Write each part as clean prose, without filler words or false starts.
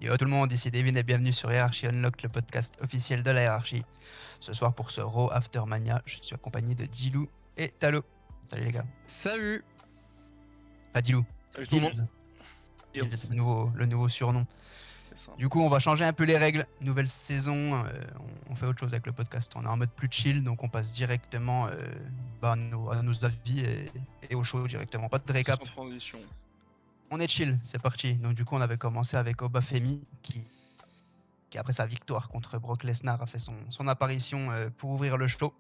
Yo tout le monde, ici Devin et bienvenue sur Hierarchy Unlocked, le podcast officiel de la hiérarchie. Ce soir pour ce Raw Aftermania, je suis accompagné de Dilou et Talo. Salut les gars. Salut. Pas Dilou, Salut tout le monde. Dills. Dills. Dills, le nouveau surnom. C'est ça. Du coup, on va changer un peu les règles. Nouvelle saison, on fait autre chose avec le podcast. On est en mode plus chill, donc on passe directement à nos avis et au show directement. Pas de récap. Sans transition. On est chill, c'est parti. Donc du coup, on avait commencé avec Obafemi qui après sa victoire contre Brock Lesnar a fait son apparition pour ouvrir le show.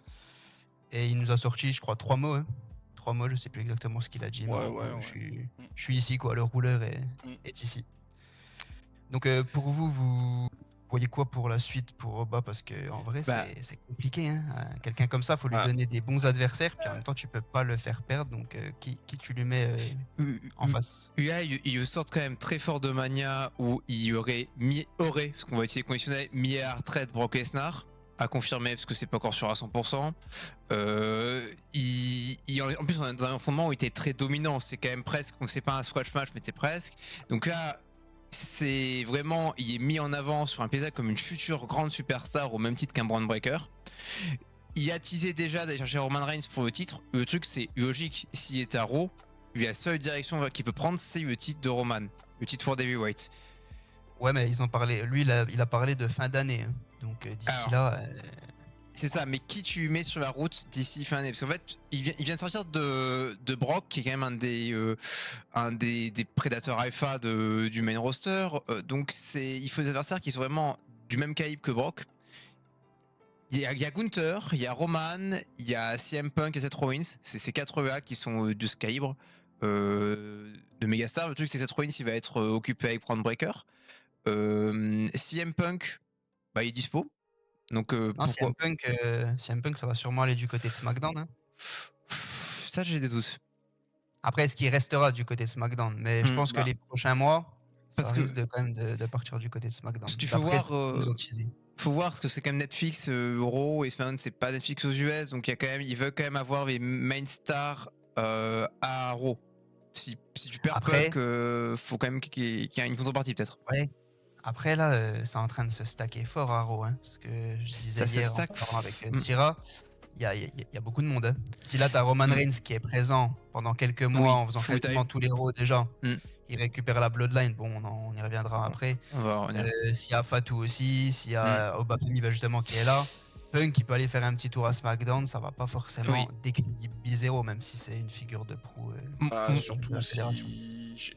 Et il nous a sorti, je crois, 3 mots. Hein. 3 mots, je sais plus exactement ce qu'il a dit. Mais Ouais. je suis ici, quoi. Le rouleur est ici. Donc pour vous voyez quoi pour la suite pour Oba? Parce que en vrai, c'est compliqué. Hein. Quelqu'un comme ça, faut lui donner des bons adversaires. Puis en même temps, tu peux pas le faire perdre. Donc qui tu lui mets en face? Il sortent quand même très fort de Mania où il aurait, parce qu'on va utiliser conditionnel, mis à la retraite Brock Lesnar, à confirmer parce que c'est pas encore sûr à 100%. En plus, on est dans un fondement où il était très dominant. C'est quand même presque, c'est pas un squash match, mais c'est presque. Donc là, c'est vraiment, il est mis en avant sur un paysage comme une future grande superstar au même titre qu'un Braun Breaker. Il a teasé déjà d'aller chercher Roman Reigns pour le titre. Le truc, c'est logique, s'il est à Raw, la seule direction qu'il peut prendre, c'est le titre de Roman, le titre for Heavyweight. Ouais, mais ils ont parlé, lui, il a parlé de fin d'année. Hein. Donc d'ici là. C'est ça, mais qui tu mets sur la route d'ici fin d'année? Parce qu'en fait, il vient de sortir de Brock, qui est quand même un des prédateurs alpha du main roster. Donc il faut des adversaires qui sont vraiment du même calibre que Brock. Il y a Gunther, il y a Roman, il y a CM Punk et Seth Rollins. C'est ces 4 EA qui sont de ce calibre de Megastar. Le truc, c'est que Seth Rollins, il va être occupé avec Braun Breaker. CM Punk, il est dispo. Donc, non, CM Punk, ça va sûrement aller du côté de SmackDown. Hein. Ça, j'ai des doutes. Après, est-ce qu'il restera du côté de SmackDown? Mais je pense que les prochains mois, ça risque quand même de partir du côté de SmackDown. Parce qu'il faut voir parce que c'est quand même Netflix, Raw et SmackDown, c'est pas Netflix aux US, donc ils veulent quand même avoir les main stars à Raw. Si tu perds Punk, faut quand même qu'il y ait une contrepartie peut-être. Ouais. Après là, c'est en train de se stacker fort à Raw, hein, parce que je disais hier en parlant avec Syrah, il y a beaucoup de monde. Hein. Si là t'as Roman Reigns qui est présent pendant quelques mois en faisant quasiment tous les Raw déjà, il récupère la Bloodline, bon on y reviendra après. S'il y a Fatou aussi, s'il y a Obafemi justement qui est là, Punk qui peut aller faire un petit tour à SmackDown, ça va pas forcément décrédibiliser Zero, même si c'est une figure de proue. Surtout si...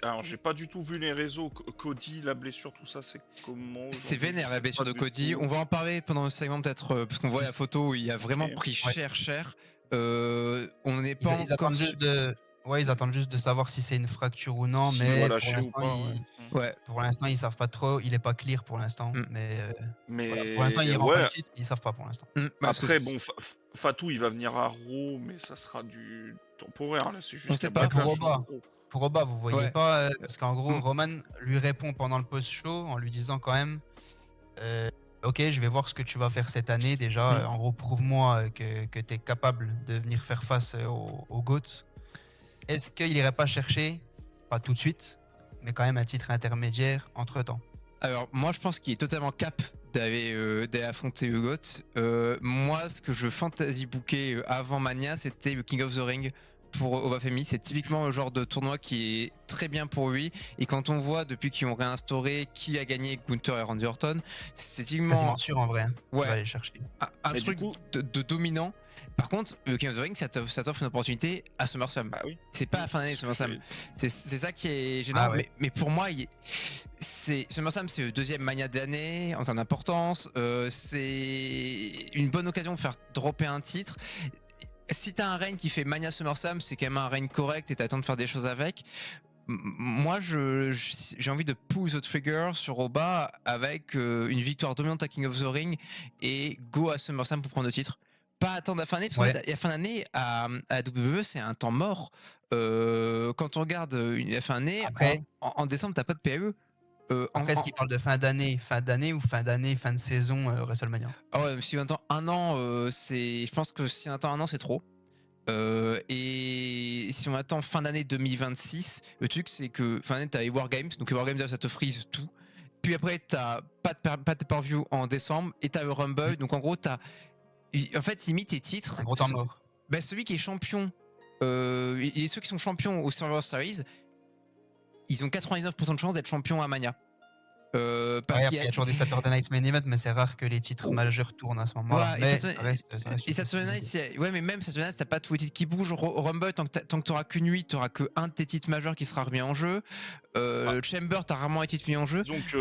Alors j'ai pas du tout vu les réseaux. Cody, la blessure, tout ça, c'est comment? C'est vénère la blessure de Cody. On va en parler pendant le segment peut-être, parce qu'on voit la photo où il a vraiment pris cher. On n'est pas ils attendent juste de... Ouais, ils attendent juste de savoir si c'est une fracture ou non, mais pour l'instant, ils savent pas trop. Il est pas clear pour l'instant, mais voilà. Pour l'instant, il rend pas le titre. Ils savent pas pour l'instant. Après, bon, Fatou, il va venir à Raw, mais ça sera du temporaire. Là, c'est juste. On sait pas pour Oba, vous voyez pas, parce qu'en gros, Roman lui répond pendant le post-show en lui disant quand même. Ok, je vais voir ce que tu vas faire cette année déjà. En gros, prouve-moi que tu es capable de venir faire face au GOAT. Est-ce qu'il irait pas chercher, pas tout de suite, mais quand même un titre intermédiaire entre-temps? Alors, moi, je pense qu'il est totalement cap d'aller affronter le GOAT. Moi, ce que je fantasy bookais avant Mania, c'était le King of the Ring pour Obafemi. C'est typiquement le genre de tournoi qui est très bien pour lui. Et quand on voit depuis qu'ils ont réinstauré qui a gagné Gunther et Randy Orton, c'est typiquement quasiment sûr en vrai. Ouais, aller chercher un truc de dominant. Par contre, le King of the Ring, ça t'offre une opportunité à SummerSlam. C'est pas à la fin d'année SummerSlam. C'est ça qui est gênant. Mais pour moi, SummerSlam, c'est le deuxième Mania de l'année en termes d'importance. C'est une bonne occasion de faire dropper un titre. Si t'as un règne qui fait Mania SummerSlam, c'est quand même un règne correct et t'as le temps de faire des choses avec. Moi, j'ai envie de pull the trigger sur Oba avec une victoire dominante à King of the Ring et go à SummerSlam pour prendre le titre. Pas attendre la fin d'année, parce que la fin d'année à WWE, c'est un temps mort. Quand on regarde la fin d'année, en décembre, t'as pas de PAE. Après, est-ce qu'il parle de fin d'année ou fin de saison WrestleMania? Ah ouais, si on attend un an, je pense que si on attend un an, c'est trop. Et si on attend fin d'année 2026, le truc c'est que fin d'année t'as les Wargames, donc les Wargames ça te freeze tout. Puis après, t'as pas de pay-per-view en décembre et t'as le Rumble. Donc en gros, en fait, limite tes titres. Un gros temps mort. Bah, celui qui est champion, et ceux qui sont champions au Survivor Series, ils ont 99% de chance d'être champions à Mania. Parce qu'il y a toujours des Saturday Night Main Event, mais c'est rare que les titres majeurs tournent à ce moment-là. Ouais, et Saturday Night, ouais, mais même Saturday Night, t'as pas tous les titres qui bougent. Au Rumble, tant que t'auras qu'une nuit, t'auras que un de tes titres majeurs qui sera remis en jeu. Chamber, t'as rarement été mis en jeu. Donc,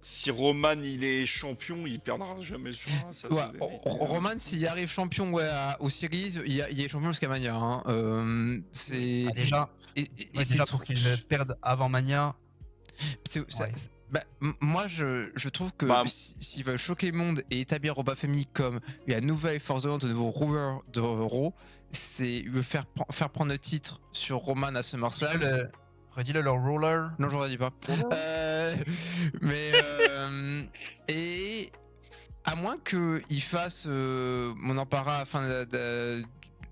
si Roman il est champion, il perdra jamais sur un Saturday Night. Roman, s'il arrive champion au Series, il est champion jusqu'à Mania. Hein. C'est déjà, déjà pour qu'il le perde avant Mania. Moi je trouve que s'ils veulent choquer le monde et établir Oba Femi comme la nouvelle Force de nouveau ruler de Raw, c'est le faire prendre le titre sur Roman à SummerSlam. Redis-le, leur ruler. Non, je ne redis pas. Mais et à moins qu'ils fassent, on en parlera à la fin de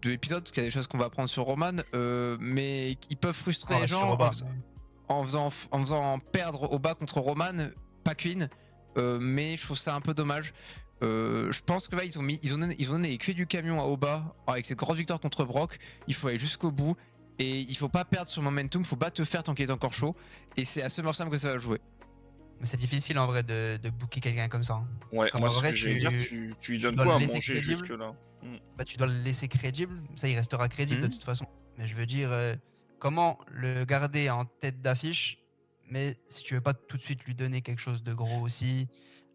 l'épisode parce qu'il y a des choses qu'on va apprendre sur Roman, mais ils peuvent frustrer les gens en faisant perdre Oba contre Roman, pas Queen, mais je trouve ça un peu dommage. Je pense que là ils ont donné les clés du camion à Oba avec cette grosse victoire contre Brock. Il faut aller jusqu'au bout et il faut pas perdre son momentum, faut pas te faire tant qu'il est encore chaud. Et c'est à SummerSlam que ça va jouer. Mais c'est difficile en vrai de booker quelqu'un comme ça. Ouais, moi ce que j'allais dire, tu lui donnes quoi à manger jusque là? Bah tu dois le laisser crédible, ça il restera crédible de toute façon. Mais je veux dire, comment le garder en tête d'affiche, mais si tu veux pas tout de suite lui donner quelque chose de gros aussi,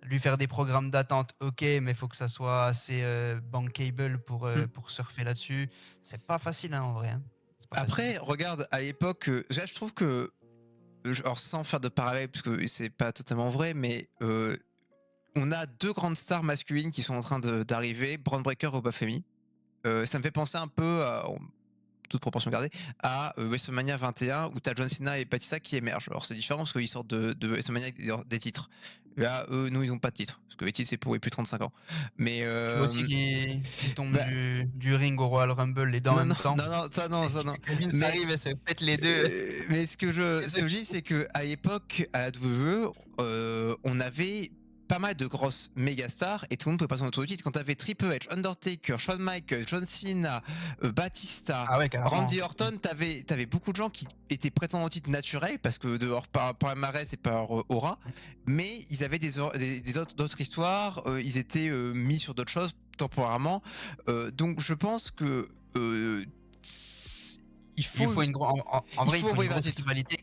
lui faire des programmes d'attente, ok, mais il faut que ça soit assez bankable pour surfer là-dessus. C'est pas facile hein, en vrai. Hein. Après, facile. Regarde, à l'époque, je trouve que, alors sans faire de parallèle, parce que c'est pas totalement vrai, mais on a deux grandes stars masculines qui sont en train d'arriver, Braun Breaker et Oba Femi. Ça me fait penser un peu à... toute proportion gardée, à WrestleMania 21 où t'as John Cena et Batista qui émergent. Alors c'est différent parce qu'ils sortent de WrestleMania avec des titres. Là, eux, nous, ils ont pas de titre. Parce que les titres, c'est pour les plus de 35 ans. Mais. Tu vois aussi qui tombent du ring au Royal Rumble les deux en même temps. Non, ça non. Mais arrive et se pète les deux. Mais ce que je dis, c'est qu'à l'époque, à la WWE, on avait pas mal de grosses méga stars et tout le monde pouvait passer en autour du titre. Quand t'avais Triple H, Undertaker, Shawn Michaels, John Cena, Batista, Randy Orton, t'avais beaucoup de gens qui étaient prétendants au titre naturel parce que par palmarès et par aura, mais ils avaient d'autres histoires, ils étaient mis sur d'autres choses temporairement. Donc je pense que il faut une grosse rivalité.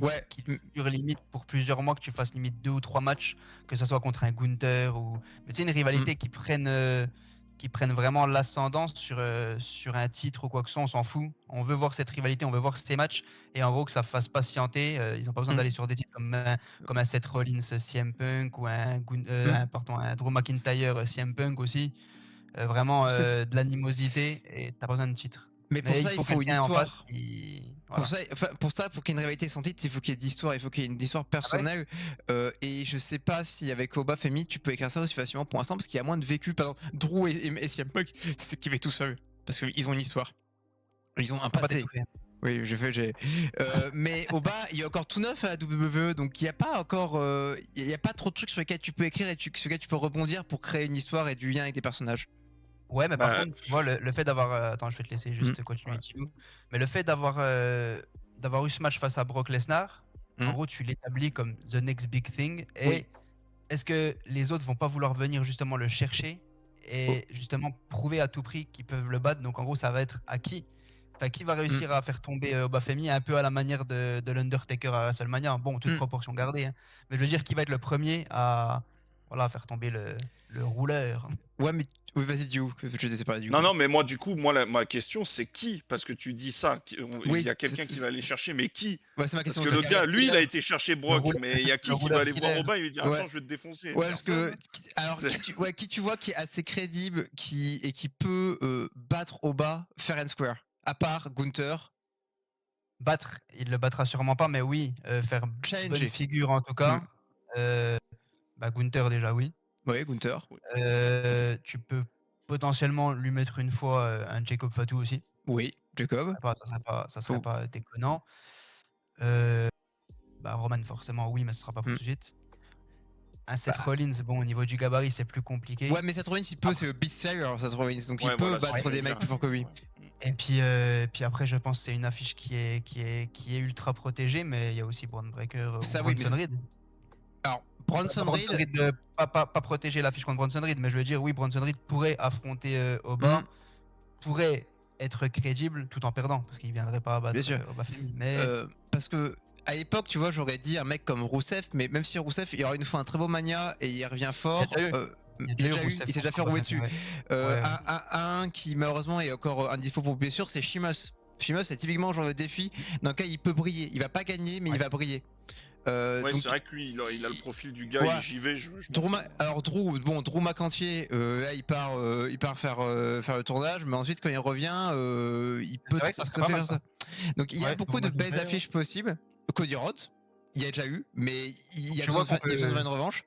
Ouais. Qui dure limite pour plusieurs mois, que tu fasses limite 2 ou 3 matchs, que ce soit contre un Gunther ou. Mais tu sais, une rivalité qui prenne vraiment l'ascendant sur un titre ou quoi que ce soit, on s'en fout. On veut voir cette rivalité, on veut voir ces matchs, et en gros que ça fasse patienter. Ils n'ont pas besoin d'aller sur des titres comme un Seth Rollins CM Punk ou un Drew McIntyre CM Punk aussi. Vraiment de l'animosité et t'as pas besoin de titre. Mais pour ça, il faut une histoire. Voilà. Pour qu'il y ait une rivalité sans titre, il faut qu'il y ait d'histoire, il faut qu'il y ait une histoire personnelle. Et je sais pas si avec Oba Femi, tu peux écrire ça aussi facilement pour l'instant, parce qu'il y a moins de vécu. Par exemple, Drew et CM Punk, c'est qu'ils vivent tout seuls, parce qu'ils ont une histoire. Ils ont un passé. Oui, mais Oba, il y a encore tout neuf à la WWE, donc il n'y a pas encore, il y a pas trop de trucs sur lesquels tu peux écrire et sur lesquels tu peux rebondir pour créer une histoire et du lien avec des personnages. Ouais, mais par contre, tu vois, le fait d'avoir. Attends, je vais te laisser juste continuer, Tilo. Mais le fait d'avoir eu ce match face à Brock Lesnar, en gros, tu l'établis comme the next big thing. Et est-ce que les autres vont pas vouloir venir justement le chercher et justement prouver à tout prix qu'ils peuvent le battre? Donc en gros, ça va être à qui? Enfin, qui va réussir à faire tomber Oba Femi un peu à la manière de l'Undertaker à WrestleMania? Bon, toute proportion gardée. Hein. Mais je veux dire, qui va être le premier à faire tomber le rouleur? Ouais, mais oui, vas-y, Diou, je ne sais pas. Non, mais moi, du coup, ma question, c'est qui? Parce que tu dis ça, il y a quelqu'un qui va aller chercher, mais qui? Ouais, c'est ma question. Parce que le gars, lui, il a été chercher Brock, mais il y a qui va aller voir Robin et lui dire attends, je vais te défoncer. Ouais, parce que alors qui tu vois qui est assez crédible, qui peut battre Oba fair and square, à part Gunther. Battre, il le battra sûrement pas, mais oui, faire bonne figure en tout cas. Gunther déjà, oui. Ouais, Gunther. Tu peux potentiellement lui mettre une fois un Jacob Fatu aussi. Oui, Jacob. Ça serait pas déconnant. Bah, Roman, forcément, oui, mais ce sera pas pour tout de suite. Un Seth Bah. Rollins, bon, au niveau du gabarit, c'est plus compliqué. Ouais, mais Seth Rollins, il peut, c'est le Beast Slayer, Seth Rollins, donc il Ouais, peut voilà, battre des mecs plus forts que lui. Et puis après, je pense que c'est une affiche qui est ultra protégée, mais il y a aussi Braun Breaker ou Ça, oui, Bronson Reed. Alors, Bronson Reed. Pas protéger l'affiche contre Bronson Reed, mais je veux dire, oui, Bronson Reed pourrait affronter Oba, pourrait être crédible tout en perdant, parce qu'il viendrait pas abattre Oba Femi. Mais... parce que à l'époque, tu vois, j'aurais dit un mec comme Rousseff, mais même si Rousseff, il aura une fois un très beau mania et il revient fort. Il s'est déjà fait rouler dessus. Un qui malheureusement est encore indispo pour blessure, c'est Sheamus. Sheamus, c'est typiquement le genre de défi dans lequel il peut briller. Il va pas gagner, mais il va briller. Donc, c'est vrai que lui, il a le profil du gars, j'y vais. Alors Drew McIntyre, là il part faire le tournage, mais ensuite quand il revient, il peut faire ça. Donc il y a beaucoup de belles affiches possibles. Cody Rhodes, il y a déjà eu, mais il y a besoin de faire une revanche.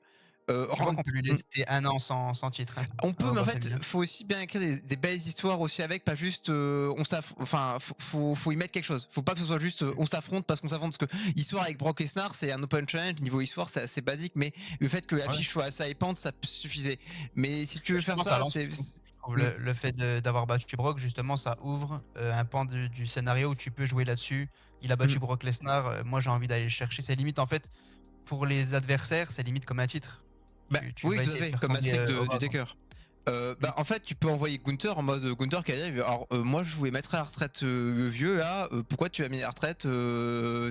On peut lui laisser un an sans titre. On peut, mais en fait, faut aussi bien écrire des belles histoires aussi avec, pas juste faut y mettre quelque chose. Faut pas que ce soit juste on s'affronte parce qu'on s'affronte, parce que histoire avec Brock Lesnar, c'est un open challenge, niveau histoire, c'est assez basique, mais le fait que l'affiche soit assez hypante, ça suffisait. Mais si tu veux faire ça, c'est. Le fait d'avoir battu Brock, justement, ça ouvre un pan du scénario où tu peux jouer là-dessus. Il a battu Brock Lesnar, moi j'ai envie d'aller le chercher. C'est limite, en fait, pour les adversaires, c'est limite comme un titre. Oui, tout à fait, comme un slip du Taker. En fait, tu peux envoyer Gunther en mode Gunther qui arrive. Alors, moi, je voulais mettre à la retraite le vieux là. Pourquoi tu as mis à la retraite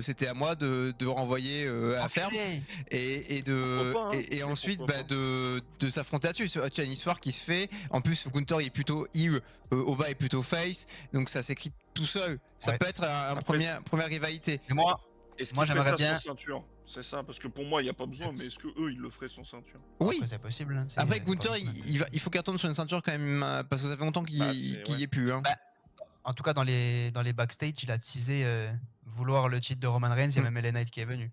C'était à moi de renvoyer à la ferme et ensuite de s'affronter là-dessus. Tu as une histoire qui se fait. En plus, Gunther il est plutôt heel, Oba est plutôt face, donc ça s'écrit tout seul. Ça peut être une première rivalité. Et moi, j'aimerais bien sans ceinture. C'est ça, parce que pour moi, il n'y a pas besoin, mais est-ce que eux ils le feraient sans ceinture? Oui, c'est possible. Hein, après, Gunther, il faut qu'il retourne sur une ceinture quand même, parce que ça fait longtemps qu'il y est plus. Hein. En tout cas, dans les backstage, il a teasé vouloir le titre de Roman Reigns. Il y a même LA Knight qui est venu.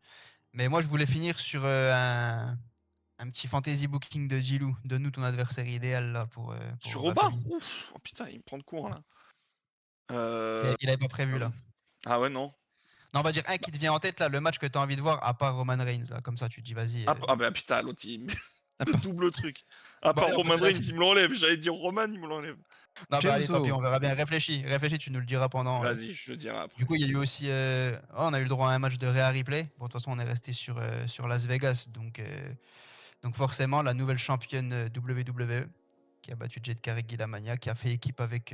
Mais moi, je voulais finir sur un petit fantasy booking de Jilou. Donne-nous ton adversaire idéal là pour sur Oba. Ouf, oh putain, il me prend de court là. Il avait pas prévu là. Ah ouais, non. Non, on va dire un qui te vient en tête là, le match que tu as envie de voir à part Roman Reigns. Là. Comme ça, tu te dis vas-y. Ah bah putain, l'autre il double truc. À part Roman Reigns, il me l'enlève. J'allais dire Roman, il me l'enlève. Non, bah allez, tant pis, on verra bien. Réfléchis, tu nous le diras pendant. Vas-y, je le dirai après. Du coup, il y a eu aussi. on a eu le droit à un match de Rhea Ripley. Bon, de toute façon, on est resté sur Las Vegas. Donc forcément, la nouvelle championne WWE qui a battu Jade Cargill à Mania, qui a fait équipe avec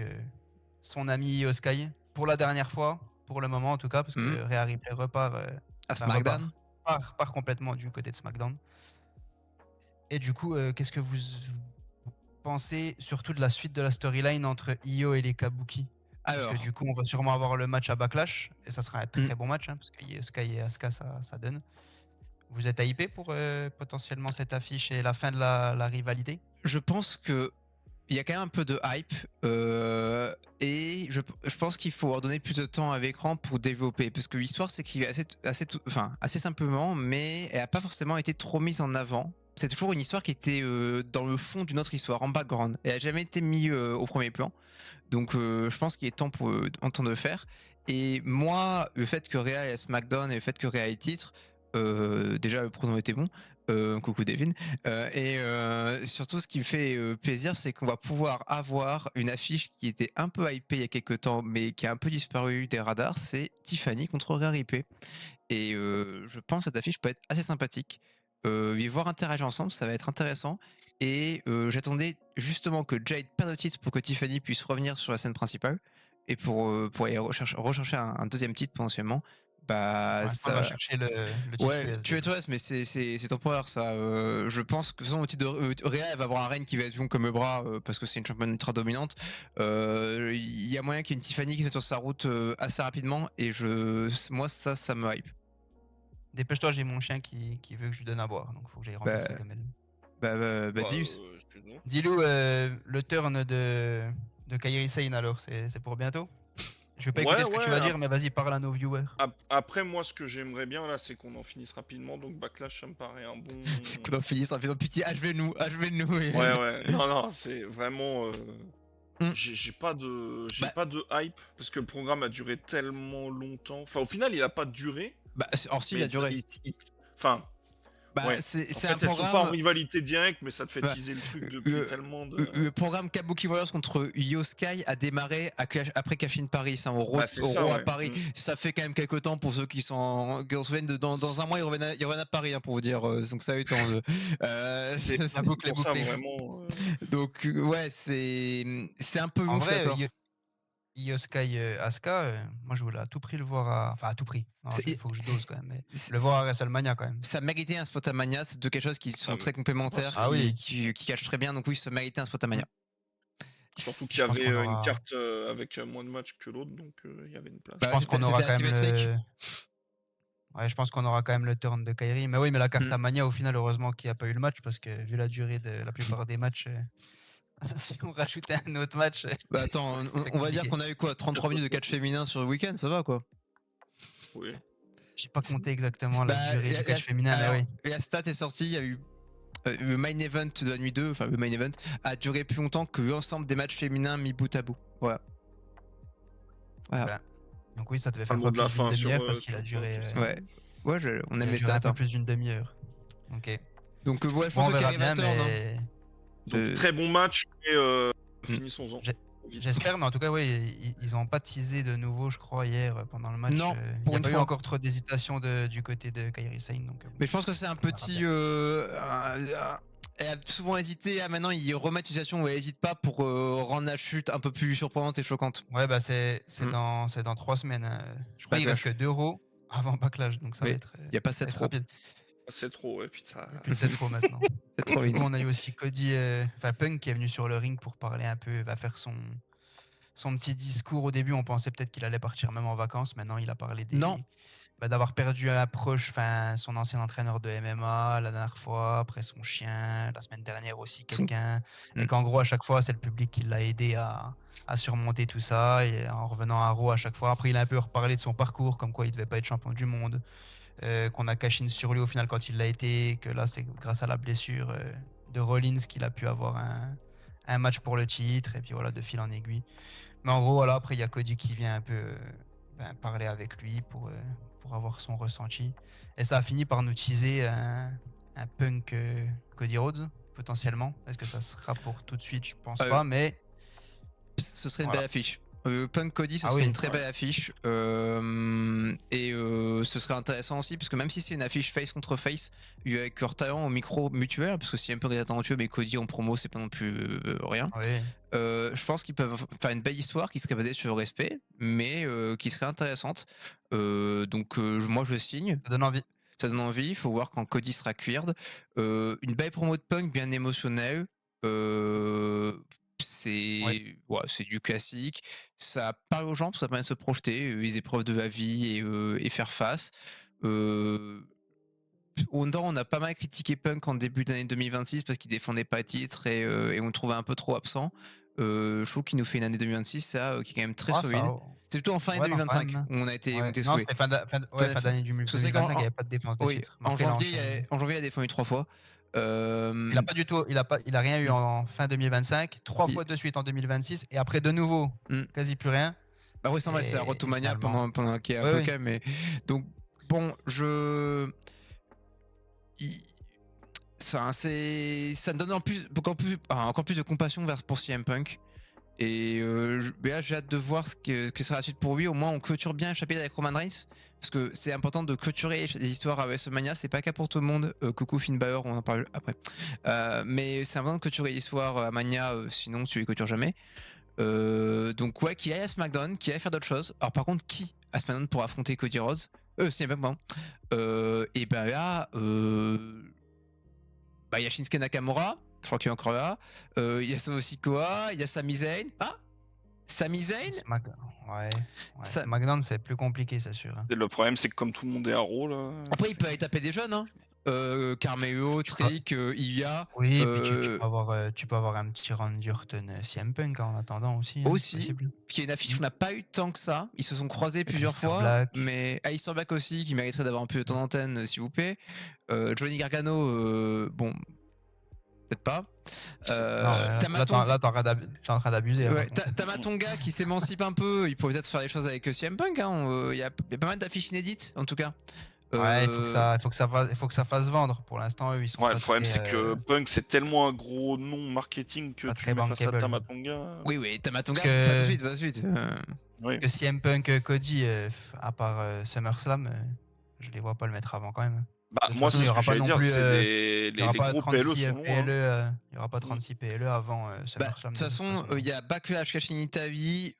son ami Io Sky pour la dernière fois, pour le moment en tout cas, parce que Rhea Ripley repart à SmackDown. Part complètement du côté de SmackDown. Et du coup, qu'est-ce que vous pensez surtout de la suite de la storyline entre Io et les Kabuki? Parce que du coup, on va sûrement avoir le match à Backlash, et ça sera un très bon match, hein, parce que Io Sky et Asuka, ça donne. Vous êtes hypé pour potentiellement cette affiche et la fin de la rivalité? Je pense que il y a quand même un peu de hype et je pense qu'il faut leur donner plus de temps à l'écran pour développer, parce que l'histoire s'écrit assez simplement, mais elle n'a pas forcément été trop mise en avant. C'est toujours une histoire qui était dans le fond d'une autre histoire, en background. Elle n'a jamais été mise au premier plan. Donc je pense qu'il est temps de le faire. Et moi, le fait que Rhea est à SmackDown et le fait que Rhea ait titre, déjà le pronom était bon. Coucou Devin. Et surtout, ce qui me fait plaisir, c'est qu'on va pouvoir avoir une affiche qui était un peu hypée il y a quelques temps, mais qui a un peu disparu des radars. C'est Tiffany contre Rhea Ripley. Et je pense que cette affiche peut être assez sympathique. Les voir interagir ensemble, ça va être intéressant. Et j'attendais justement que Jade perde le titre pour que Tiffany puisse revenir sur la scène principale et pour aller rechercher un deuxième titre potentiellement. Bah, ça va chercher le titre. Ouais, tu es mais c'est temporaire ça. Je pense que au titre de Rhea, elle va avoir un règne qui va être long comme le bras parce que c'est une championne ultra dominante. Il y a moyen qu'il y ait une Tiffany qui soit sur sa route assez rapidement et moi ça me hype. Dépêche-toi, j'ai mon chien qui veut que je lui donne à boire, donc faut que j'aille remplir sa gamelle. Dis-lui le turn de Kairi Sane alors, c'est pour bientôt? Je vais pas écouter ce que tu vas dire, mais vas-y, parle à nos viewers. Après, moi, ce que j'aimerais bien là, c'est qu'on en finisse rapidement. Donc, Backlash, ça me paraît un bon. C'est qu'on en finisse rapidement. Pitié, achevez-nous. Ouais. Non, c'est vraiment. J'ai pas de hype parce que le programme a duré tellement longtemps. Enfin, au final, il a pas duré. Bah, or si, il a duré. Enfin. Bah, ouais. c'est un programme. Ils sont pas en programme. rivalité directe, mais ça te fait teaser le truc depuis tellement de. Le programme Kabuki Warriors contre Yoskai a démarré après Cashin Paris, hein, au Raw à Paris. Ça fait quand même quelques temps pour ceux qui s'en souviennent. Dans un mois, ils reviennent à Paris, hein, pour vous dire. Donc ça a eu le temps de. C'est la boucle est pour ça bouclée. vraiment. Donc ouais, c'est un peu En louche, vrai, d'accord. Yoskai Asuka, moi je voulais à tout prix le voir enfin à tout prix. Il faut que je dose quand même, mais le voir à WrestleMania quand même. Ça méritait un spot à Mania, c'est deux quelque chose qui sont très complémentaires, qui cachent très bien, donc oui, ça méritait un spot à Mania. Surtout qu'il y avait une carte avec moins de matchs que l'autre, donc il y avait une place. Je pense qu'on aura quand même le. Ouais, je pense qu'on aura quand même le turn de Kairi. Mais oui, mais la carte à Mania, au final, heureusement qu'il n'y a pas eu le match, parce que vu la durée de la plupart des matchs, si on rajoutait un autre match. Bah attends, on va dire qu'on a eu quoi, 33 minutes de catch féminin sur le week-end, ça va quoi. Oui. J'ai pas compté exactement la durée du catch féminin, mais oui. La stat est sortie, il y a eu le main event de la nuit 2, enfin le main event, a duré plus longtemps que l'ensemble des matchs féminins mis bout à bout. Voilà. Donc oui, ça devait faire pas plus d'une demi-heure parce qu'il a duré. Ouais, on aime les stats. Un peu plus d'une demi-heure. Ok. Donc ouais, je pense que Kairi va turn. Donc, très bon match et finissons-en. J'espère, mais en tout cas, oui, ils n'ont pas teasé de nouveau, je crois, hier pendant le match. Non, il n'y a pas eu encore trop d'hésitation du côté de Kairi Sane. Donc, mais je pense que c'est un petit. Elle a souvent hésité, maintenant ils remettent une situation où elle n'hésite pas pour rendre la chute un peu plus surprenante et choquante. Ouais, bah c'est dans 3 semaines. Je crois qu'il reste que 2 Raw avant Backlash, donc ça va être. Il n'y a pas 7 Raw. C'est trop, ouais, putain. Il n'y a plus de 7 Raw maintenant. C'est trop vite. On a eu aussi Cody, Punk qui est venu sur le ring pour parler un peu, va faire son petit discours. Au début, on pensait peut-être qu'il allait partir même en vacances. Maintenant, il a parlé d'avoir perdu un proche, son ancien entraîneur de MMA la dernière fois, après son chien, la semaine dernière aussi quelqu'un, et qu'en gros à chaque fois c'est le public qui l'a aidé à surmonter tout ça, et en revenant à Raw à chaque fois. Après il a un peu reparlé de son parcours, comme quoi il devait pas être champion du monde, qu'on a caché sur lui au final quand il l'a été, que là c'est grâce à la blessure de Rollins qu'il a pu avoir un match pour le titre, et puis voilà, de fil en aiguille. Mais en gros voilà, après il y a Cody qui vient un peu parler avec lui pour avoir son ressenti. Et ça a fini par nous teaser un Punk Cody Rhodes, potentiellement. Est-ce que ça sera pour tout de suite? Je pense pas, mais. Ce serait une belle affiche. Punk Cody, ce serait une très belle affiche. Et ce serait intéressant aussi, parce que même si c'est une affiche face contre face, avec leur talent au micro mutuel, parce que si un peu est talentueux, mais Cody en promo, c'est pas non plus rien. Je pense qu'ils peuvent faire une belle histoire qui serait basée sur le respect, mais qui serait intéressante. Donc moi je signe. Ça donne envie. Ça donne envie, il faut voir quand Cody sera queered. Une belle promo de Punk bien émotionnelle. C'est du classique, ça parle aux gens, ça permet de se projeter, les épreuves de la vie et faire face. On a pas mal critiqué Punk en début d'année 2026 parce qu'il défendait pas le titre et on le trouvait un peu trop absent. Je trouve qu'il nous fait une année 2026 qui est quand même très solide. C'est plutôt en fin d'année 2025 où on a été non, c'était fin d'année 2025, il n'y avait pas de défense de titre. En janvier, il a défendu 3 fois. Il a pas du tout, il a rien eu en fin 2025, 3 fois de suite en 2026, et après de nouveau, quasi plus rien. Bah oui, c'est la Rotomania pendant qu'il y a un peu calme, mais donc bon, ça me donne encore plus de compassion pour CM Punk. Et là, j'ai hâte de voir ce que sera la suite pour lui. Au moins, on clôture bien le chapitre avec Roman Reigns. Parce que c'est important de clôturer les histoires à WrestleMania. C'est pas qu'à pour tout le monde. Coucou Finn Balor, on en parle après. Mais c'est important de clôturer l'histoire à Mania. Sinon, tu les clôtures jamais. Donc, ouais, qui aille à SmackDown, qui aille faire d'autres choses. Alors, par contre, qui à SmackDown pour affronter Cody Rhodes c'est même pas. Et ben là, y a Shinsuke Nakamura. Je crois qu'il est encore là. Il y a Solo Sikoa, il y a Sami Zayn. Ah, Sami Zayn. SmackDown, c'est plus compliqué, c'est sûr. Le problème, c'est que comme tout le monde est à Raw, là. Après, il peut aller taper des jeunes, hein. Carmelo, Trick, Ilya. Oui, puis tu peux avoir un petit Randy Orton CM Punk en attendant aussi. Aussi, qui est une affiche qu'on n'a pas eu tant que ça. Ils se sont croisés plusieurs fois. Mais Aleister Black aussi, qui mériterait d'avoir un peu de temps d'antenne, s'il vous plaît. Johnny Gargano, bon. peut-être pas. Là, t'es en train d'abuser. Ouais, Tamatonga qui s'émancipe un peu, il pourrait peut-être faire des choses avec CM Punk. Il y a pas mal d'affiches inédites, en tout cas. Ouais, il faut que ça fasse vendre. Pour l'instant, eux, ils sont Ouais, pas le problème, très, c'est que Punk, c'est tellement un gros nom marketing que pas tu très mets face à bankable. Tamatonga. Oui, Tamatonga, Parce que- pas de suite. Oui. Que CM Punk, Cody, à part SummerSlam, je les vois pas le mettre avant quand même. Bah, De toute moi, façon, c'est il y ce que aura pas j'allais non dire, plus, c'est il y aura les pas gros PLE 36 sont loin. PLE, il y aura pas 36 PLE avant De SummerSlam. toute façon, il y a Backlash, Cash in Italy,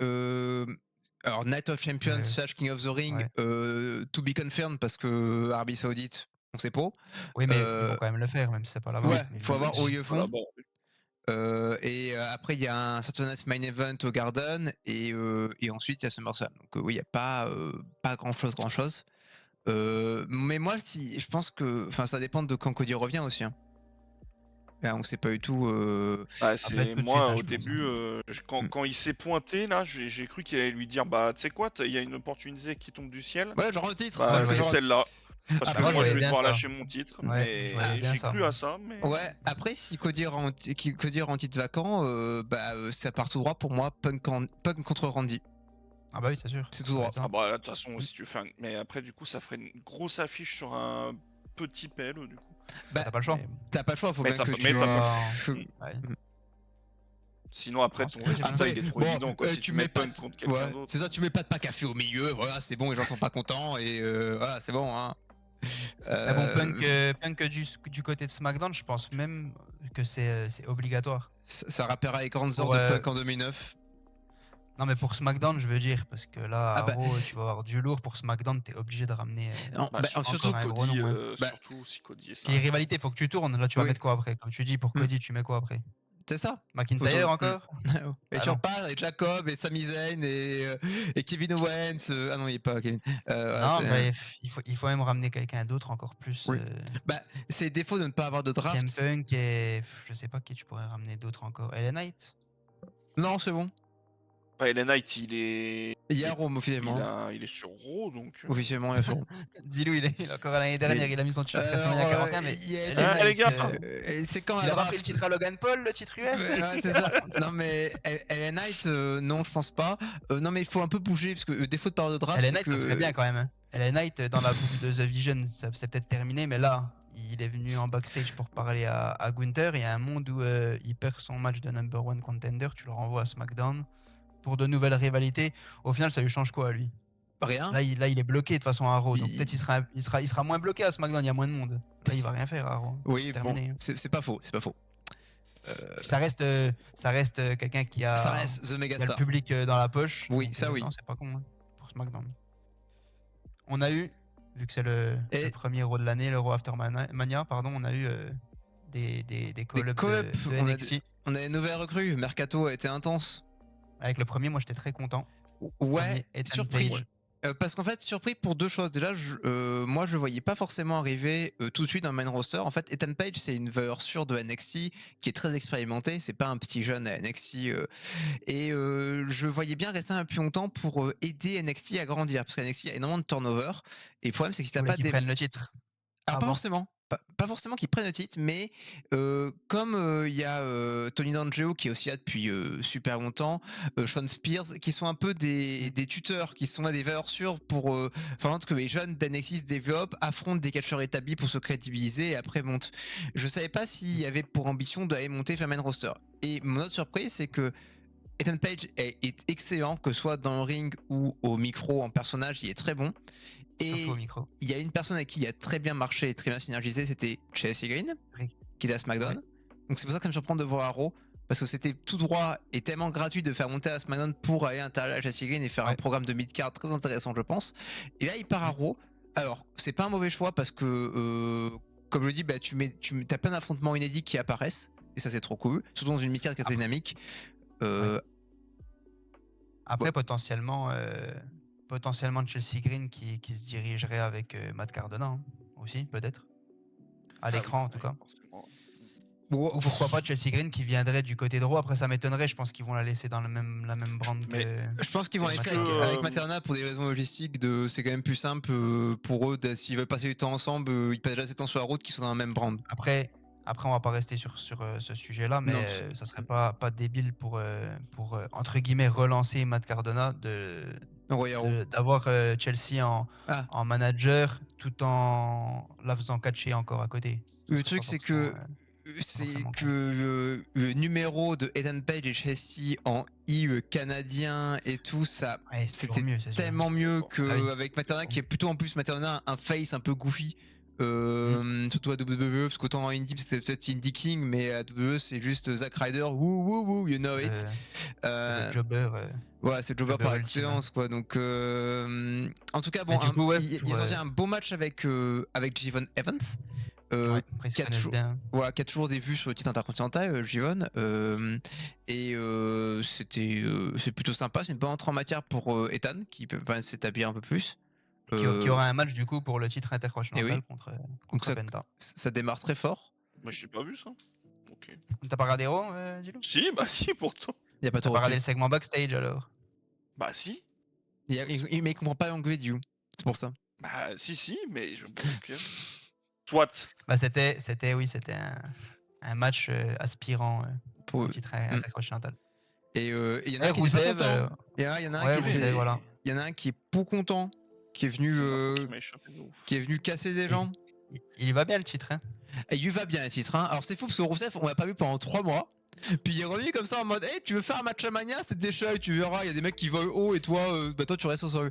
alors Night of Champions / King of the Ring, to be confirmed parce que Arabie Saoudite, on sait pas. Oui, mais ils vont quand même le faire, même si c'est pas là-bas. Ouais, il faut voir où ils le font. Et après, il y a un Saturday Night Main Event au Garden et ensuite il y a SummerSlam. Donc oui, il n'y a pas grand-chose. Mais moi, je pense que ça dépend de quand Cody revient aussi. Hein. Là, on sait pas du tout. c'est moi au début, quand il s'est pointé là, j'ai cru qu'il allait lui dire bah tu sais quoi, il y a une opportunité qui tombe du ciel. Ouais, genre le titre. Bah, c'est celle-là. Parce que moi je vais devoir lâcher mon titre, Ouais, mais j'ai cru à ça. Mais... Ouais, après si Cody rend titre vacant, ça part tout droit pour moi, Punk contre Randy. Ah bah oui, c'est sûr. C'est tout droit. Ah bah de toute façon, si tu fais mais après du coup ça ferait une grosse affiche sur un petit PLE du coup. Bah, t'as pas le choix. T'as pas le choix, faut bien que tu... Sinon après ton résultat il est trop évident quoi. Si tu mets Punk contre quelqu'un d'autre. C'est ça, tu mets pas de pack à feu au milieu, voilà, c'est bon, les gens sont pas contents et voilà, c'est bon. Hein. Mais bon, Punk du côté de SmackDown, je pense même que c'est obligatoire. Ça rappellera les grandes heures de Punk en 2009. Non, mais pour SmackDown, je veux dire, parce que là, à Raw, tu vas avoir du lourd. Pour SmackDown, t'es obligé de ramener. Surtout Cody, surtout si Cody est ça. Les rivalités, faut que tu tournes. Là, tu vas mettre quoi après? Comme tu dis, pour Cody, tu mets quoi après? C'est ça. McIntyre encore? Et tu reparles avec Jacob et Sami Zayn et Kevin Owens. Ah non, il est pas Kevin. Non, il faut même ramener quelqu'un d'autre encore plus. C'est le défaut de ne pas avoir de draft. CM Punk et je sais pas qui tu pourrais ramener d'autre encore. LA Knight? Non, c'est bon. LA Knight, il est. Il y a Rome officiellement. Il est sur Raw donc. Officiellement, il est sur Raw. Dis-lui, il est encore l'année dernière, il a mis son titre WrestleMania 41, mais. Les gars, c'est quand il a rappelé le titre à Logan Paul, le titre US. Ouais, c'est ça. Non, mais LA Knight, non, je pense pas. Non, mais il faut un peu bouger parce que défaut de parole de draft. LA Knight, ça serait bien quand même. LA Knight, dans la boucle de The Vision, c'est peut-être terminé, mais là, il est venu en backstage pour parler à Gunther. Il y a un monde où il perd son match de number one contender, tu le renvoies à SmackDown. Pour de nouvelles rivalités, au final, ça lui change quoi à lui? Rien. Là, il est bloqué de toute façon à Raw, donc peut-être il sera moins bloqué à SmackDown, il y a moins de monde. Là, il va rien faire à Raw. Oui, bon, c'est pas faux, Ça reste quelqu'un qui a, ça reste The Megastar. Le public dans la poche. Oui, donc, ça oui. Non, c'est pas con hein, pour SmackDown. On a eu, vu que c'est le premier Raw de l'année, le Raw After Mania, pardon, on a eu des call-ups de NXT. On a une nouvelle recrue, Mercato a été intense. Avec le premier, moi j'étais très content. Ouais, surpris. Parce qu'en fait, surpris pour deux choses. Déjà, moi je le voyais pas forcément arriver tout de suite dans le main roster. En fait, Ethan Page, c'est une valeur sûre de NXT qui est très expérimenté. C'est pas un petit jeune à NXT. Et je voyais bien rester un peu plus longtemps pour aider NXT à grandir. Parce qu'NXT a énormément de turnover. Et le problème, c'est que si t'as pas prennent le titre. Alors, pas forcément. Pas forcément qu'ils prennent le titre, mais comme il y a Tony D'Angelo qui est aussi là depuis super longtemps, Sean Spears, qui sont un peu des tuteurs, qui sont là des valeurs sûres pour faire que les jeunes d'NXT se développent, affrontent des catcheurs établis pour se crédibiliser et après montent. Je savais pas s'il y avait pour ambition d'aller monter vers main roster. Et mon autre surprise, c'est que Ethan Page est excellent, que ce soit dans le ring ou au micro en personnage, il est très bon. Et il y a une personne avec qui il a très bien marché et très bien synergisé, c'était Chelsea Green, qui était à SmackDown. Ouais. Donc c'est pour ça que ça me surprend de voir à Raw, parce que c'était tout droit et tellement gratuit de faire monter à SmackDown pour aller interagir avec Chelsea Green et faire un programme de mid-card très intéressant, je pense. Et là, il part à Raw. Alors, c'est pas un mauvais choix parce que, comme je le dis, t'as plein d'affrontements inédits qui apparaissent, et ça c'est trop cool, surtout dans une mid-card qui est très dynamique. Après, potentiellement Chelsea Green qui se dirigerait avec Matt Cardona hein, aussi, peut-être. À l'écran, en tout cas. Ou pourquoi pas Chelsea Green qui viendrait du côté de Raw. Après, ça m'étonnerait. Je pense qu'ils vont la laisser dans la même brand que... Je pense qu'ils vont la laisser avec Matt Cardona pour des raisons logistiques. C'est quand même plus simple pour eux. S'ils veulent passer du temps ensemble, ils passent déjà assez de temps sur la route qu'ils sont dans la même brand. Après, après, on va pas rester sur ce sujet-là, mais ça serait pas débile pour entre guillemets relancer Matt Cardona d'avoir Chelsea en manager tout en la faisant catcher encore à côté. Le truc, c'est que le numéro de Ethan Page et Chelsea en canadien et tout ça, c'était tellement mieux qu'avec Matt Cardona, qui est plutôt en plus Matt Cardona un face un peu goofy. Surtout à WWE, parce qu'autant en Indie c'était peut-être Indie King, mais à WWE c'est juste Zack Ryder, woo, you know it. C'est le jobber. Ouais, c'est le jobber par excellence, quoi. Donc, en tout cas, bon, il a sorti un beau match avec Jivon Evans. Qui a toujours des vues sur le titre intercontinental, Jivon. Et c'est plutôt sympa, c'est une bonne entrée en matière pour Ethan, qui peut pas s'établir un peu plus. Qui aura un match du coup pour le titre intercontinental contre Penta. Ça démarre très fort. Moi j'ai pas vu ça. Ok. T'as pas regardé Raw, Gilou ? Si, pourtant. T'as pas regardé le segment backstage alors ? Bah si. Mais il comprend pas l'anglais du c'est pour ça. Bah si, mais je soit. Bah c'était un match aspirant pour le titre intercontinental. Et il y en a un qui est pas content. Il y en a un qui est pas content. Qui est venu casser des gens. Il va bien le titre, hein. Et il va bien le titre, hein. Alors c'est fou parce que Rousseff, on l'a pas vu pendant 3 mois. Puis il est revenu comme ça en mode hey, tu veux faire un match à Mania, c'est des chats, tu verras, il y a des mecs qui volent haut et toi, toi tu restes au sol.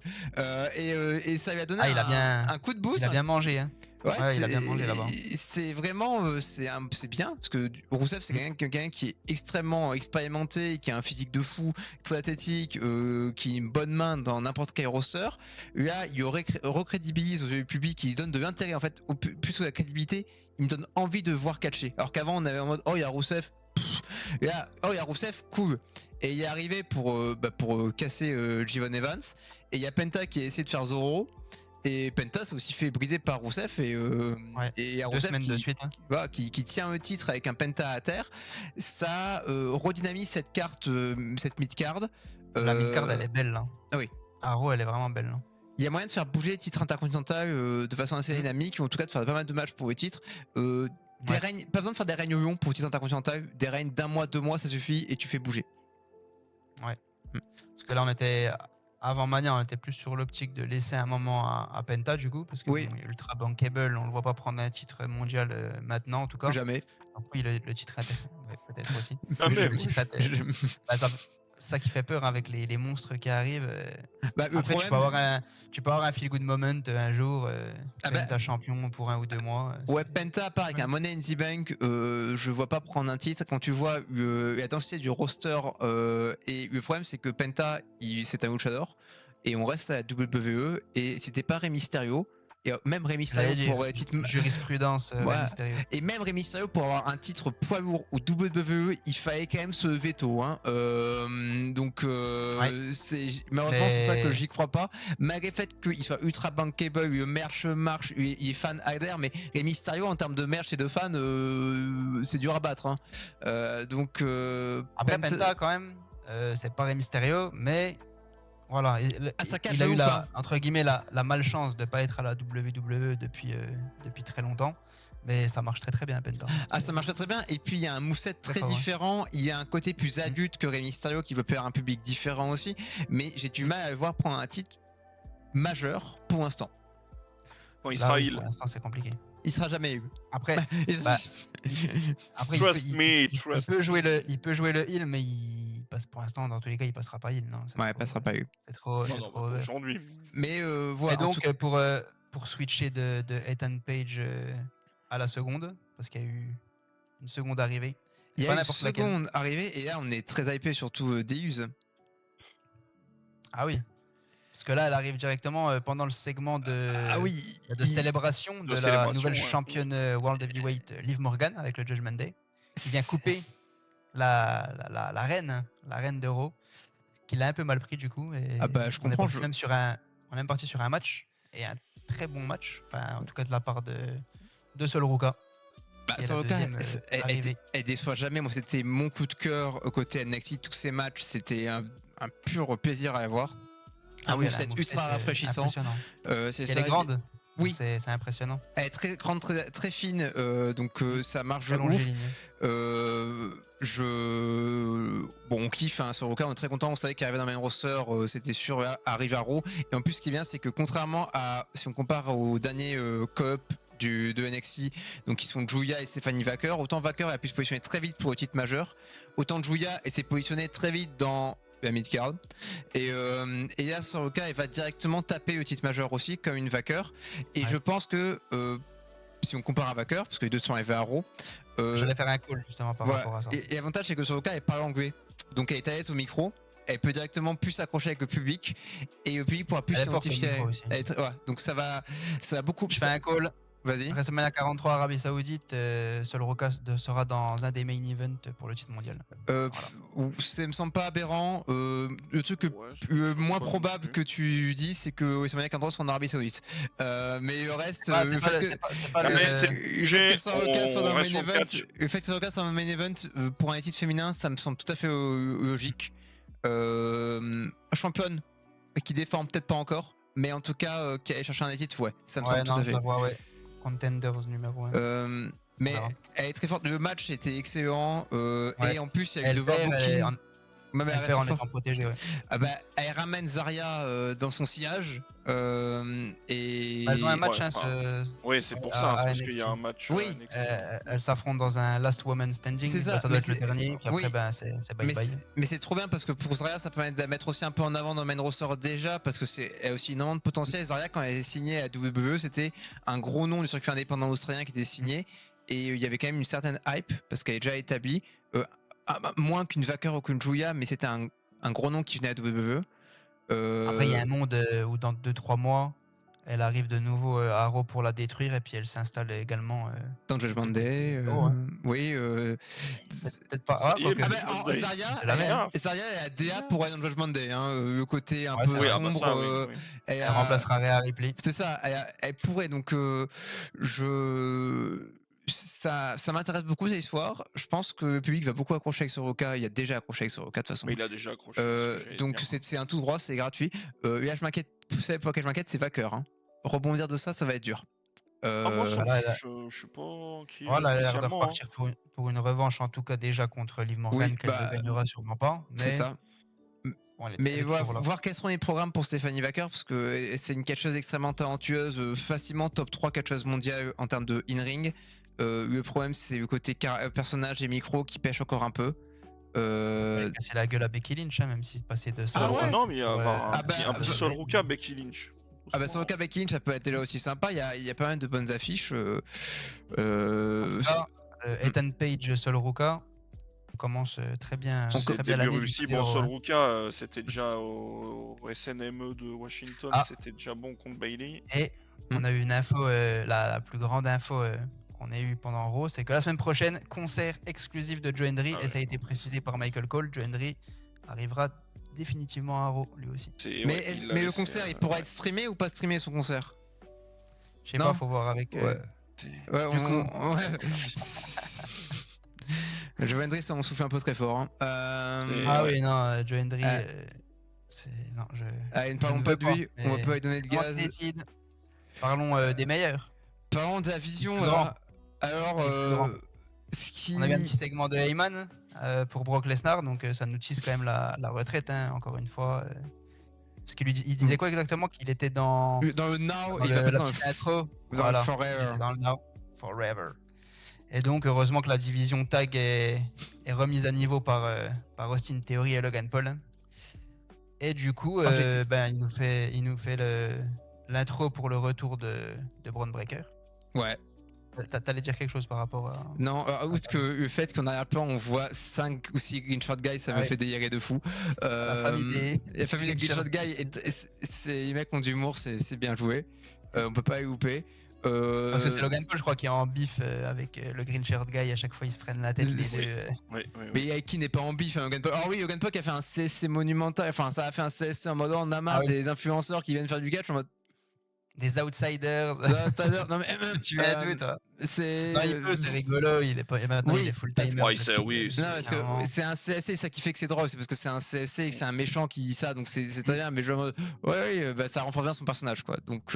Et ça lui a donné un coup de boost. Il a bien mangé, hein. Ouais, il a bien mangé là-bas. C'est vraiment, c'est bien parce que Rousseff c'est quelqu'un qui est extrêmement expérimenté, qui a un physique de fou, très athlétique, qui a une bonne main dans n'importe quel roster. Là, il recrédibilise aux yeux du public, il donne de l'intérêt en fait, plus que la crédibilité, il me donne envie de voir catcher. Alors qu'avant on avait en mode oh il y a Rousseff. Et là, oh il y a Rousseff, cool. Et il est arrivé pour casser Jivon Evans. Et il y a Penta qui a essayé de faire Zoro. Et Penta s'est aussi fait briser par Rousseff et il y a Rousseff qui tient le titre avec un Penta à terre. Ça redynamise cette carte, cette mid-card. La mid-card elle est belle là. Ah oui. Arrow elle est vraiment belle là. Il y a moyen de faire bouger les titres intercontinentaux de façon assez dynamique, ou en tout cas de faire pas mal de matchs pour les titres. Pas besoin de faire des règnes longs pour le titre intercontinental, des règnes d'1 mois, 2 mois ça suffit et tu fais bouger. Ouais. Parce que là on était... Avant Mania, on était plus sur l'optique de laisser un moment à Penta du coup, parce que ultra bankable, on le voit pas prendre un titre mondial maintenant en tout cas. Jamais. Donc oui, le titre peut-être aussi. Le titre ça qui fait peur avec les monstres qui arrivent. Après, tu peux avoir un feel good moment un jour, Penta champion pour 1 ou 2 mois. Ouais, Penta part avec un Money in the Bank, je vois pas prendre un titre. Quand tu vois la densité du roster, et le problème c'est que Penta, c'est un luchador, et on reste à la WWE, et c'était pas Rey Mysterio. Et même Rey Mysterio pour titre jurisprudence Rey Mysterio. Et même Rey Mysterio pour avoir un titre poids lourd ou WWE, il fallait quand même ce veto hein. Donc c'est malheureusement c'est pour ça que j'y crois pas, malgré le fait qu'il soit ultra bankable, le merch marche, il est fan adhère, mais Rey Mysterio en termes de merch et de fans c'est dur à battre hein. Donc après Penta quand même c'est pas Rey Mysterio, mais voilà, il a eu entre guillemets la malchance de pas être à la WWE depuis très longtemps, mais ça marche très très bien à Penta. Ça marche très bien, et puis il y a un moveset très différent, il y a un côté plus adulte que Rey Mysterio qui peut plaire à un public différent aussi, mais j'ai du mal à le voir prendre un titre majeur pour l'instant. Bon, Israël. Pour l'instant c'est compliqué. Il sera jamais eu. Après, trust me. Il peut jouer le heal, mais pour l'instant, dans tous les cas, il passera pas heal. Non, il passera pas heal. C'est trop aujourd'hui. Mais voilà. Et donc, pour switcher de Ethan Page à la seconde, parce qu'il y a eu une seconde arrivée. Il y a une seconde arrivée, et là, on est très hypé, surtout Deus. Ah oui. Parce que là, elle arrive directement pendant le segment de célébration de la nouvelle championne World Heavyweight Liv Morgan avec le Judgment Day, qui vient couper la reine d'Euro, qui l'a un peu mal pris du coup. Et je comprends. On est même parti sur un match, et un très bon match, enfin en tout cas de la part de Sol Ruka. Sol Ruka, elle déçoit jamais. Moi, c'était mon coup de cœur côté NXT. Tous ces matchs, c'était un pur plaisir à voir. Un moveset ultra rafraîchissant. Elle est grande. Oui. C'est impressionnant. Elle est très grande, très fine, donc ça marche de ouf. Bon, on kiffe hein, sur Ruka, on est très content. On savait qu'arriver dans le main roster, c'était sûr arrive à Raw. Et en plus, ce qui est bien, c'est que contrairement à, si on compare au dernier co-op de NXT, donc ils sont Julia et Stephanie Vaquer, autant Vaquer a pu se positionner très vite pour le titre majeur, autant Julia s'est positionné très vite dans la mid-card. Et là, sur Ruka, elle va directement taper le titre majeur aussi, comme une Vaquer. Et je pense que si on compare à Vaquer, parce que les deux sont arrivés à Raw, j'allais faire un call justement par rapport à ça. Et l'avantage, c'est que Soroka elle parle anglais, donc elle est à l'aise au micro, elle peut directement plus s'accrocher avec le public, et le public pourra plus s'identifier. Donc ça va beaucoup. Je fais un call. Vas-y. WrestleMania 43 Arabie Saoudite, Soroka sera dans un des main events pour le titre mondial. Ça me semble pas aberrant. Le truc moins probable que tu dis, c'est que WrestleMania 43 sera en Arabie Saoudite. Mais le reste, le fait que Soroka soit dans le main event pour un titre féminin, ça me semble tout à fait logique. Championne qui défend peut-être pas encore, mais en tout cas qui allait chercher un titre, ça me semble tout à fait. Contenders numéro 1. Mais elle est très forte. Le match était excellent. Et en plus, il y a eu de overbooking. Elle en étant protégée, elle ramène Zarya dans son sillage. Et... Elles ont un match. Oui, c'est pour ça. C'est parce qu'il y a un match. Oui, elles s'affrontent dans un Last Woman Standing. Ça doit être le dernier. Puis après, c'est bye-bye. Mais c'est trop bien parce que pour Zarya, ça permet de la mettre aussi un peu en avant dans le main roster déjà. Parce que c'est aussi énormément de potentiel. Zarya, quand elle est signée à WWE, c'était un gros nom du circuit indépendant australien qui était signé. Et il y avait quand même une certaine hype parce qu'elle est déjà établie. Moins qu'une Vaquer ou qu'une Julia, mais c'était un gros nom qui venait à WWE. Après, il y a un monde où dans 2-3 mois, elle arrive de nouveau à Raw pour la détruire et puis elle s'installe également dans Judgment Day. Oui. Peut-être pas. Zarya est à DA pour elle dans Judgment Day. Le côté un peu sombre. Elle remplacera Rhea Ripley. C'est ça. Elle pourrait. Donc, ça m'intéresse beaucoup cette histoire. Je pense que le public va beaucoup accrocher avec Soroka. Il a déjà accroché avec Soroka de toute façon. Mais il a déjà accroché. Donc c'est un tout droit, c'est gratuit. Vous savez pour lequel je m'inquiète, c'est Vaquer. Rebondir de ça va être dur. Moi, je sais pas qui. Voilà, elle a l'air de repartir pour une revanche, en tout cas déjà contre Liv Morgan, qu'elle ne gagnera sûrement pas. C'est ça. Mais voir quels seront les programmes pour Stephanie Vaquer, parce que c'est une catcheuse extrêmement talentueuse, facilement top 3 catcheuse mondiale en termes de in-ring. Le problème, c'est le côté personnage et micro qui pêche encore un peu. C'est la gueule à Becky Lynch, même si passer de ça. Non, mais il y a un petit seul Ruka Becky Lynch. Soroka Becky Lynch, ça peut être là aussi sympa. Il y a pas mal de bonnes affiches. Ethan Page, Sol Ruka. On commence très bien. C'était bien réussi. Bon, Sol Ruka, c'était déjà au SNME de Washington. C'était déjà bon contre Bayley. Et on a eu une info, la plus grande info qu'on ait eu pendant Raw, c'est que la semaine prochaine, concert exclusif de Joe Hendry, et ça a été précisé par Michael Cole. Joe Hendry arrivera définitivement à Raw lui aussi. Mais le concert, il pourra être streamé ou pas streamé son concert? Je sais pas, faut voir avec. Joe Hendry, ça on souffle un peu très fort. Oui, non, Joe Hendry. Ne parlons pas de lui, on va pas lui donner de gaz. Parlons des meilleurs. Parlons de la vision. Alors, on a eu un petit segment de Heyman pour Brock Lesnar, donc ça nous tisse quand même la retraite, encore une fois. Parce qu'il disait quoi exactement? Qu'il était dans le Now, il va passer dans le intro. Voilà, Forever. Dans le Now, Forever. Et donc, heureusement que la division tag est remise à niveau par Austin Theory et Logan Paul. Et du coup, il nous fait l'intro pour le retour de Braun Breaker. Ouais. T'allais dire quelque chose par rapport à... Non, outre que le fait qu'en arrière-plan on voit 5 ou 6 Greenshot Guys, ça me fait délirer de fou. La famille des Greenshot Guys, les mecs ont d'humour, c'est bien joué. On peut pas les louper. Parce que c'est Logan Paul, je crois, qui est en bif avec le Green Shirt Guy. À chaque fois, ils se prennent la tête. Mais qui n'est pas en bif, Logan Paul. Alors oui, Logan Paul qui a fait un CSC monumental. Enfin, ça a fait un CSC en mode on a marre des influenceurs qui viennent faire du catch en mode. des outsiders. Non, mais Tu mets à tout, toi. C'est. C'est rigolo, il est pas... maintenant il est full-timer. Ouais, non, parce que c'est un CSC, ça qui fait que c'est drôle, c'est parce que c'est un CSC et que c'est un méchant qui dit ça, donc c'est très bien, mais je ouais, bah, ça renforce bien son personnage, quoi. Donc,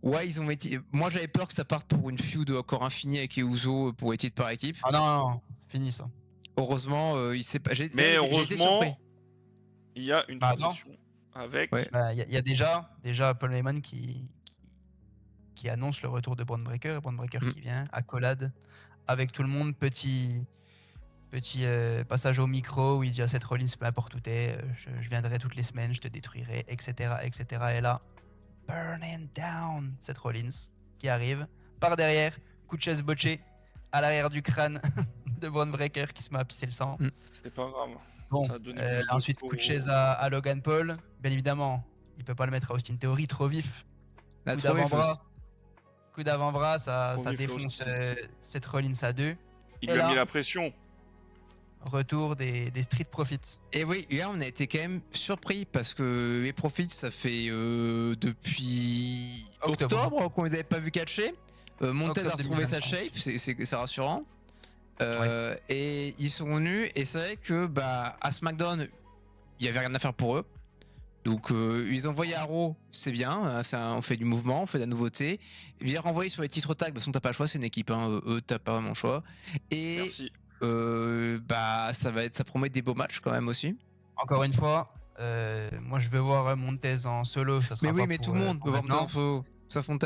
ouais, ils ont été. Moi, j'avais peur que ça parte pour une feud encore infinie avec Uso pour équipe par équipe. Ah non, fini ça. Heureusement, il s'est pas. Mais heureusement, il y a une transition avec. Il y a déjà Paul Heyman qui annonce le retour de Braun Breaker qui vient, accolade avec tout le monde, petit passage au micro où il dit à Seth Rollins, peu importe où t'es, je viendrai toutes les semaines, je te détruirai, etc. Et là, burning down Seth Rollins qui arrive par derrière, coup de chaise botché à l'arrière du crâne de Braun Breaker qui se met à pisser le sang. C'est pas grave. Bon, ensuite coup de chaise à Logan Paul, bien évidemment, il peut pas le mettre à Austin Theory, trop vif. Coup d'avant-bras, ça défonce Seth Rollins à 2. Il lui a mis la pression. Retour des Street Profits. Et oui, là on a été quand même surpris parce que les Profits, ça fait depuis octobre qu'on les avait pas vu catcher. Montez a retrouvé sa shape, c'est rassurant. Et ils sont venus et c'est vrai que à SmackDown, il y avait rien à faire pour eux. Donc ils ont envoyé à Raw, c'est bien, on fait du mouvement, on fait de la nouveauté. Ils viennent renvoyer sur les titres tag, de toute façon t'as pas le choix, c'est une équipe, eux t'as pas vraiment le choix. Et merci. Ça promet des beaux matchs quand même aussi. Encore une fois, moi je veux voir Montez en solo, ça sera mais oui, pas mais pour, tout le monde veut voir Montez en solo.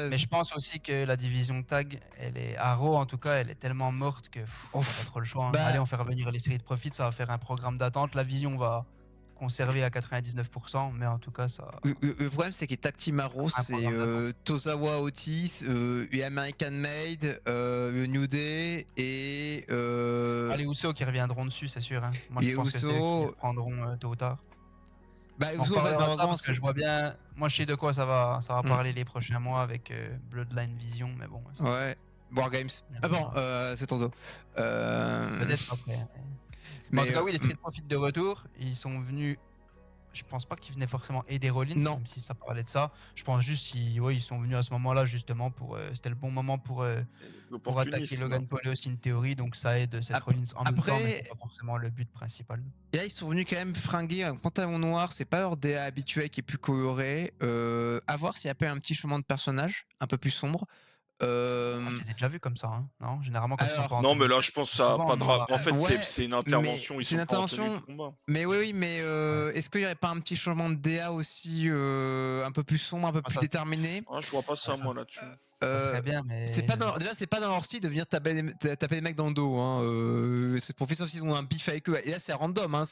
Mais je pense aussi que la division tag, elle est à Raw en tout cas, elle est tellement morte que on n'a pas trop le choix. Allez, on fait revenir les séries de Profit, ça va faire un programme d'attente. La vision va conserver à 99%, mais en tout cas ça. Le problème c'est que les tag team à Raw, c'est Tozawa Otis, American Made, New Day et. Les Usos qui reviendront dessus, c'est sûr. Hein. Moi je pense que c'est eux qui les prendront tôt ou tard. Usos va être parce que je vois bien. Moi je sais de quoi ça va parler les prochains mois avec Bloodline Vision, mais bon. Ouais. War Games. Ah bon, c'est ton dos. Peut-être après. Mais en tout cas, oui, les Street Profits de retour, ils sont venus. Je pense pas qu'ils venaient forcément aider Rollins, même si ça parlait de ça. Je pense juste qu'ils sont venus à ce moment-là justement pour. C'était le bon moment pour attaquer Logan Paul et Austin Theory, donc ça aide Seth Rollins en même temps, mais c'est pas forcément le but principal. Et là, ils sont venus quand même fringuer un pantalon noir, c'est pas leur DA habituel qui est plus coloré. À voir s'il y a pas un petit changement de personnage, un peu plus sombre. Je les ai déjà vus comme ça, hein. Non, généralement comme ça. Non, mais là, je pense que ça a pas de. En fait, c'est une intervention. C'est une intervention. Mais oui, mais est-ce qu'il y aurait pas un petit changement de DA aussi, un peu plus sombre, un peu plus déterminé? Je vois pas ça, moi, là-dessus. Ça serait bien, mais. Déjà, c'est pas dans leur style de venir taper les mecs dans le dos. Hein. C'est pour sauf s'ils ont un bif avec eux. Et là, c'est random. Hein.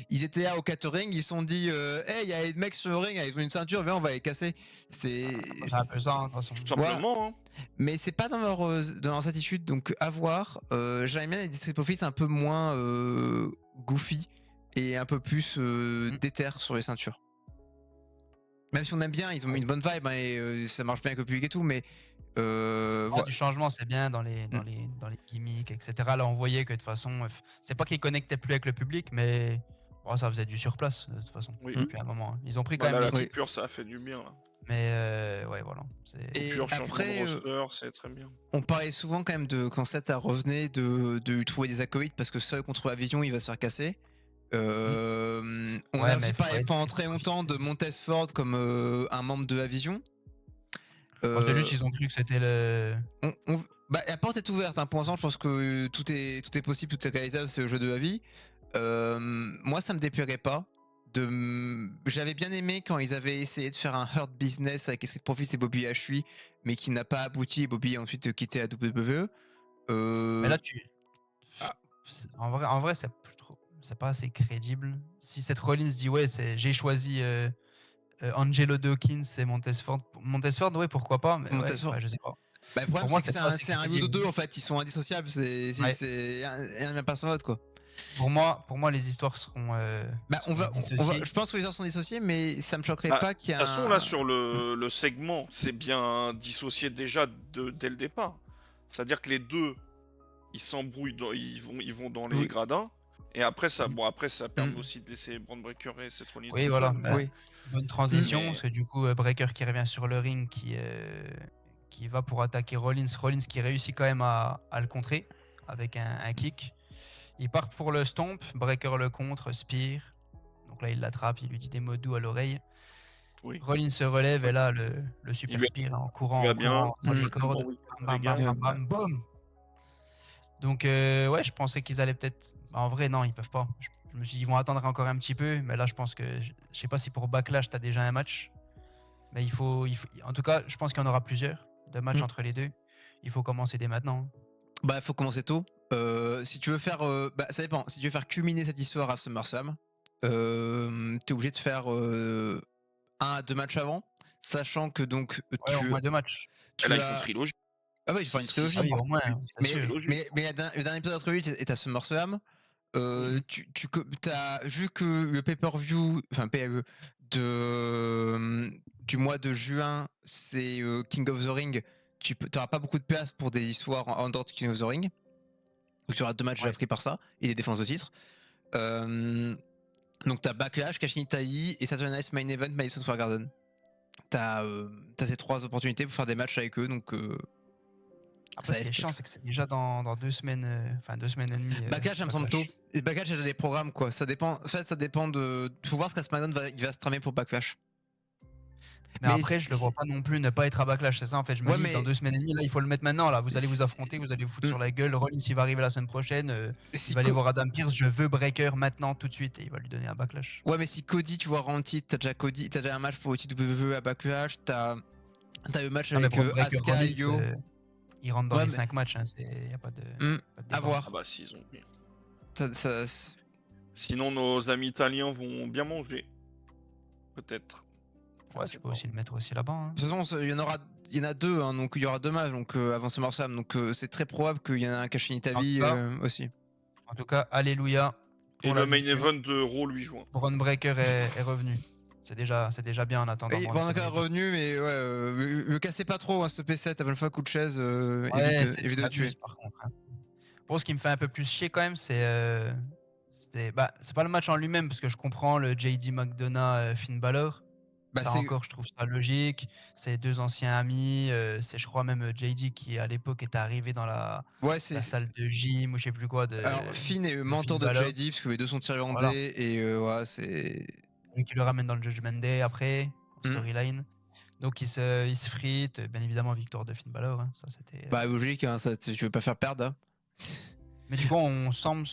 Ils étaient là au catering, ils se sont dit hey, il y a des mecs sur le ring, ils ont une ceinture, viens, on va les casser. C'est un peu ça, de toute façon. Tout simplement. Hein. Mais c'est pas dans leur attitude, donc à voir. J'aime bien les Street Profits un peu moins goofy et un peu plus déter sur les ceintures. Même si on aime bien, ils ont mis une bonne vibe et ça marche bien avec le public et tout, mais du changement, c'est bien dans les gimmicks, etc. Là, on voyait que de toute façon, c'est pas qu'ils connectaient plus avec le public, mais ça faisait du surplace de toute façon. Oui. Depuis un moment. Ils ont pris quand même la coupure, ça a fait du bien là. Mais ouais, voilà. Et après, c'est très bien. On parlait souvent quand même de quand Seth revenait de trouver des acolytes parce que seul contre la vision, il va se faire casser. On a aussi parlé pendant très longtemps de Montez Ford comme un membre de la vision. Juste, ils ont cru que c'était le. La porte est ouverte. Pour l'instant, je pense que tout est possible, tout est réalisable. C'est le jeu de la vie. Moi, ça me déplairait pas. J'avais bien aimé quand ils avaient essayé de faire un Hurt Business avec Street Profits et Bobby Lashley, mais qui n'a pas abouti. Et Bobby a ensuite quitté la WWE. Mais là, en vrai, c'est pas assez crédible. Si Seth Rollins dit ouais, j'ai choisi Angelo Dawkins et Montez Ford, ouais, pourquoi pas, mais je sais pas. Le problème, c'est que c'est un de deux en fait, ils sont indissociables, c'est un personne l'autre quoi. Pour moi, les histoires seront. Je pense que les histoires sont dissociées, mais ça me choquerait pas qu'il y ait. De toute façon, là sur le segment, c'est bien dissocié déjà dès le départ. C'est-à-dire que les deux, ils s'embrouillent, ils vont dans les gradins. Et après, ça permet aussi de laisser Braun Breaker et Seth Rollins. Oui, voilà. Oui. Bonne transition, parce que du coup, Breaker qui revient sur le ring, qui va pour attaquer Rollins. Rollins qui réussit quand même à le contrer avec un kick. Il part pour le stomp, Breaker le contre, Spear. Donc là, il l'attrape, il lui dit des mots doux à l'oreille. Oui. Rollins se relève et là, le super spear en courant, dans les cordes. Bam, bam, bam, bam, boum. Donc, ouais, je pensais qu'ils allaient peut-être. En vrai, non, ils peuvent pas. Je me suis dit, ils vont attendre encore un petit peu, mais là, je pense que. Je sais pas si pour Backlash, t'as déjà un match. Mais il faut. En tout cas, je pense qu'il y en aura plusieurs de matchs entre les deux. Il faut commencer dès maintenant. Bah, il faut commencer tôt. Si tu veux faire. Ça dépend. Si tu veux faire culminer cette histoire à SummerSlam, t'es obligé de faire 1 à 2 matchs avant. Sachant que donc. Ouais, au moins 2 matchs. Elle a une trilogie. Ah ouais, il faut faire une trilogie. Ah oui, au moins, mais le dernier épisode de la trilogie est à SummerSlam. T'as vu que le pay-per-view, enfin PAE du mois de juin, c'est King of the Ring. Tu n'auras pas beaucoup de place pour des histoires en dehors de King of the Ring. Donc tu auras 2 matchs déjà pris par ça et des défenses de titre. Donc t'as Backlash, Kashin Itai et Saturday Night's Main Event Madison Square Garden. T'as ces 3 opportunités pour faire des matchs avec eux, donc. Après, ce qui est chiant, c'est que c'est déjà dans 2 semaines, enfin 2 semaines et demie. Backlash, ça me semble tôt. Et Backlash, il y a des programmes, quoi. Ça dépend. En fait, ça dépend de. Faut voir ce qu'à SmackDown il va se tramer pour Backlash. Mais après, je le vois pas non plus ne pas être à Backlash, c'est ça en fait. Je me dis, dans 2 semaines et demie, là, il faut le mettre maintenant. Là, vous allez vous affronter, vous allez vous foutre sur la gueule. Rollins, il va arriver la semaine prochaine. Il va aller voir Adam Pearce. Je veux Breaker maintenant, tout de suite, et il va lui donner un Backlash. Ouais, mais si Cody, tu vois, rentre titre, t'as déjà un match pour le titre WWE à Backlash. T'as le match avec Asuka et Yo. Il rentre dans les 5 matchs, hein, y a pas de. À voir. Ah bah s'ils ont. Sinon, nos amis italiens vont bien manger. Peut-être. Ouais, tu peux aussi le mettre aussi là-bas. Hein. De toute façon, il y en a 2, hein, donc il y aura 2 matchs donc, avant SummerSlam. Donc c'est très probable qu'il y en a un Kashin Itachi aussi. En tout cas, alléluia. Et le main event de Raw 8 juin. Braun Breaker est revenu. C'est déjà bien en attendant. Braun Breaker est revenu, mais ouais, le cassez pas trop, hein, ce P7, avant une fois coup de chaise, évite de tuer. Par contre, hein. Bon, ce qui me fait un peu plus chier quand même, c'est pas le match en lui-même, parce que je comprends le JD McDonough, Finn Balor. Ça encore, je trouve ça logique. C'est 2 anciens amis. C'est, je crois, même JD qui, à l'époque, était arrivé dans la salle de gym ou je sais plus quoi. Alors, Finn est mentor de JD, parce que les deux sont irlandais. Et ouais, c'est. Lui qui le ramène dans le Judgment Day après, storyline. Donc, il se frite. Bien évidemment, victoire de Finn Balor. Hein. Ça, c'était. Bah, logique, hein, ça, je veux pas faire perdre. Hein. Mais du coup, on semble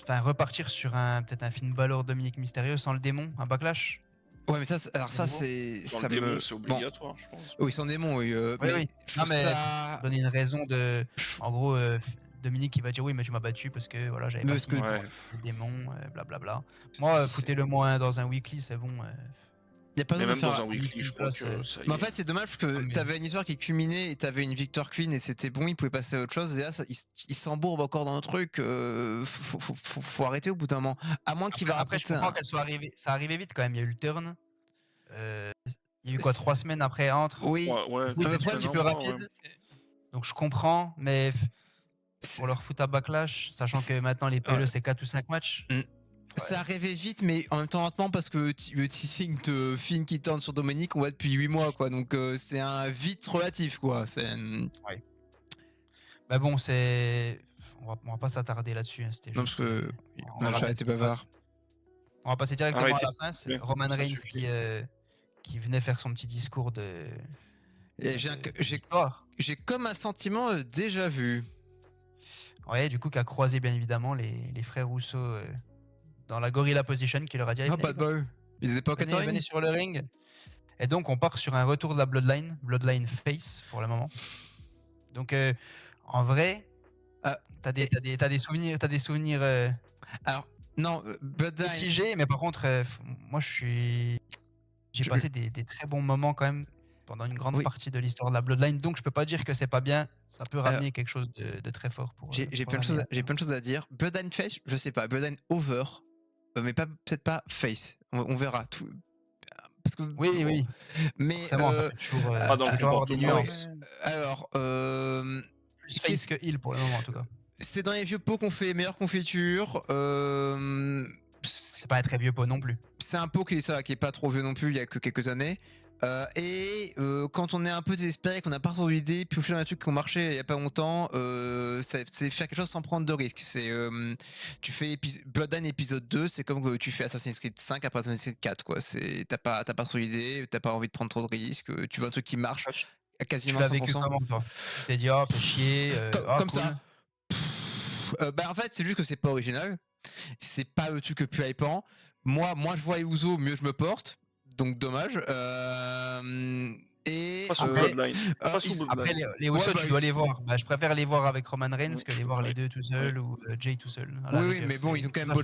repartir sur peut-être un Finn Balor Dominique Mysterio sans le démon, un Backlash. Ouais, mais ça, c'est. Ça démon, c'est obligatoire, je pense. Oui, sans démon, oui. Oui. Non, mais donner une raison de. En gros, Dominique, il va dire oui, mais tu m'as battu parce que voilà, j'avais pas le démon, blablabla. Moi, foutez-le moins dans un weekly, c'est bon. Y a pas même dans un weekly, je crois que ça y est. Mais en fait, c'est dommage parce que t'avais une histoire qui culminait et t'avais une victoire clean et c'était bon, il pouvait passer à autre chose. Et là, il s'embourbe encore dans un truc. Faut arrêter au bout d'un moment. À moins qu'il va après, je comprends qu'elle soit arrivée. Ça arrivait vite quand même. Il y a eu le turn. Il y a eu quoi, 3 semaines après entre. Oui, c'est un petit peu rapide. Donc je comprends, mais pour leur foutre à Backlash, sachant que maintenant les PLE c'est 4 ou 5 matchs. Ça arrivait vite, mais en même temps lentement parce que le teasing de Finn qui tourne sur Dominique, on voit depuis 8 mois, quoi. Donc c'est un vite relatif, quoi. Ouais. Bah bon, on va pas s'attarder là-dessus. Hein. C'était juste. Non, parce que on a été bavard. On va passer directement à la fin. C'est Roman Reigns qui venait faire son petit discours de. J'ai comme un sentiment déjà vu. Ouais, du coup, qui a croisé bien évidemment les frères Rousseau dans la Gorilla Position, qui leur a dit oh, bad boy. Ils étaient pas au venez sur le ring. Et donc, on part sur un retour de la Bloodline Face pour le moment. Donc, en vrai, t'as des souvenirs. Alors, non, Bloodline. Mitigés, mais par contre, moi, j'ai passé des très bons moments quand même pendant une grande partie de l'histoire de la Bloodline, donc je peux pas dire que c'est pas bien. Ça peut ramener quelque chose de très fort pour. J'ai plein de choses à dire. Bloodline Face, je sais pas. Bloodline Over, mais peut-être pas Face. On verra tout. Parce que oui. Mais ça fait toujours, dans le avoir des nuances. Alors, plus Face que Heel pour le moment en tout cas. C'est dans les vieux pots qu'on fait les meilleures confitures. C'est pas un très vieux pot non plus. C'est un pot qui est pas trop vieux non plus, il y a que quelques années. Quand on est un peu désespéré, qu'on n'a pas trop d'idées, piocher dans un truc qui ont marché il y a pas longtemps, c'est faire quelque chose sans prendre de risque. Tu fais Bloodline épisode 2, c'est comme que tu fais Assassin's Creed 5 après Assassin's Creed 4, quoi. T'as pas trop d'idées, t'as pas envie de prendre trop de risques, tu vois un truc qui marche à quasiment 100%. Tu l'as vécu comment, toi? Tu t'es dit, oh, fais chier. Comme cool. Ça. En fait, c'est juste que c'est pas original. C'est pas le truc le plus hypant. Moi, je vois Uso, mieux je me porte. Donc dommage. Après, les Usos, tu dois les voir. Je préfère les voir avec Roman Reigns que les voir les deux tout seuls ou Jay tout seul. Oui, mais bon, ils ont quand même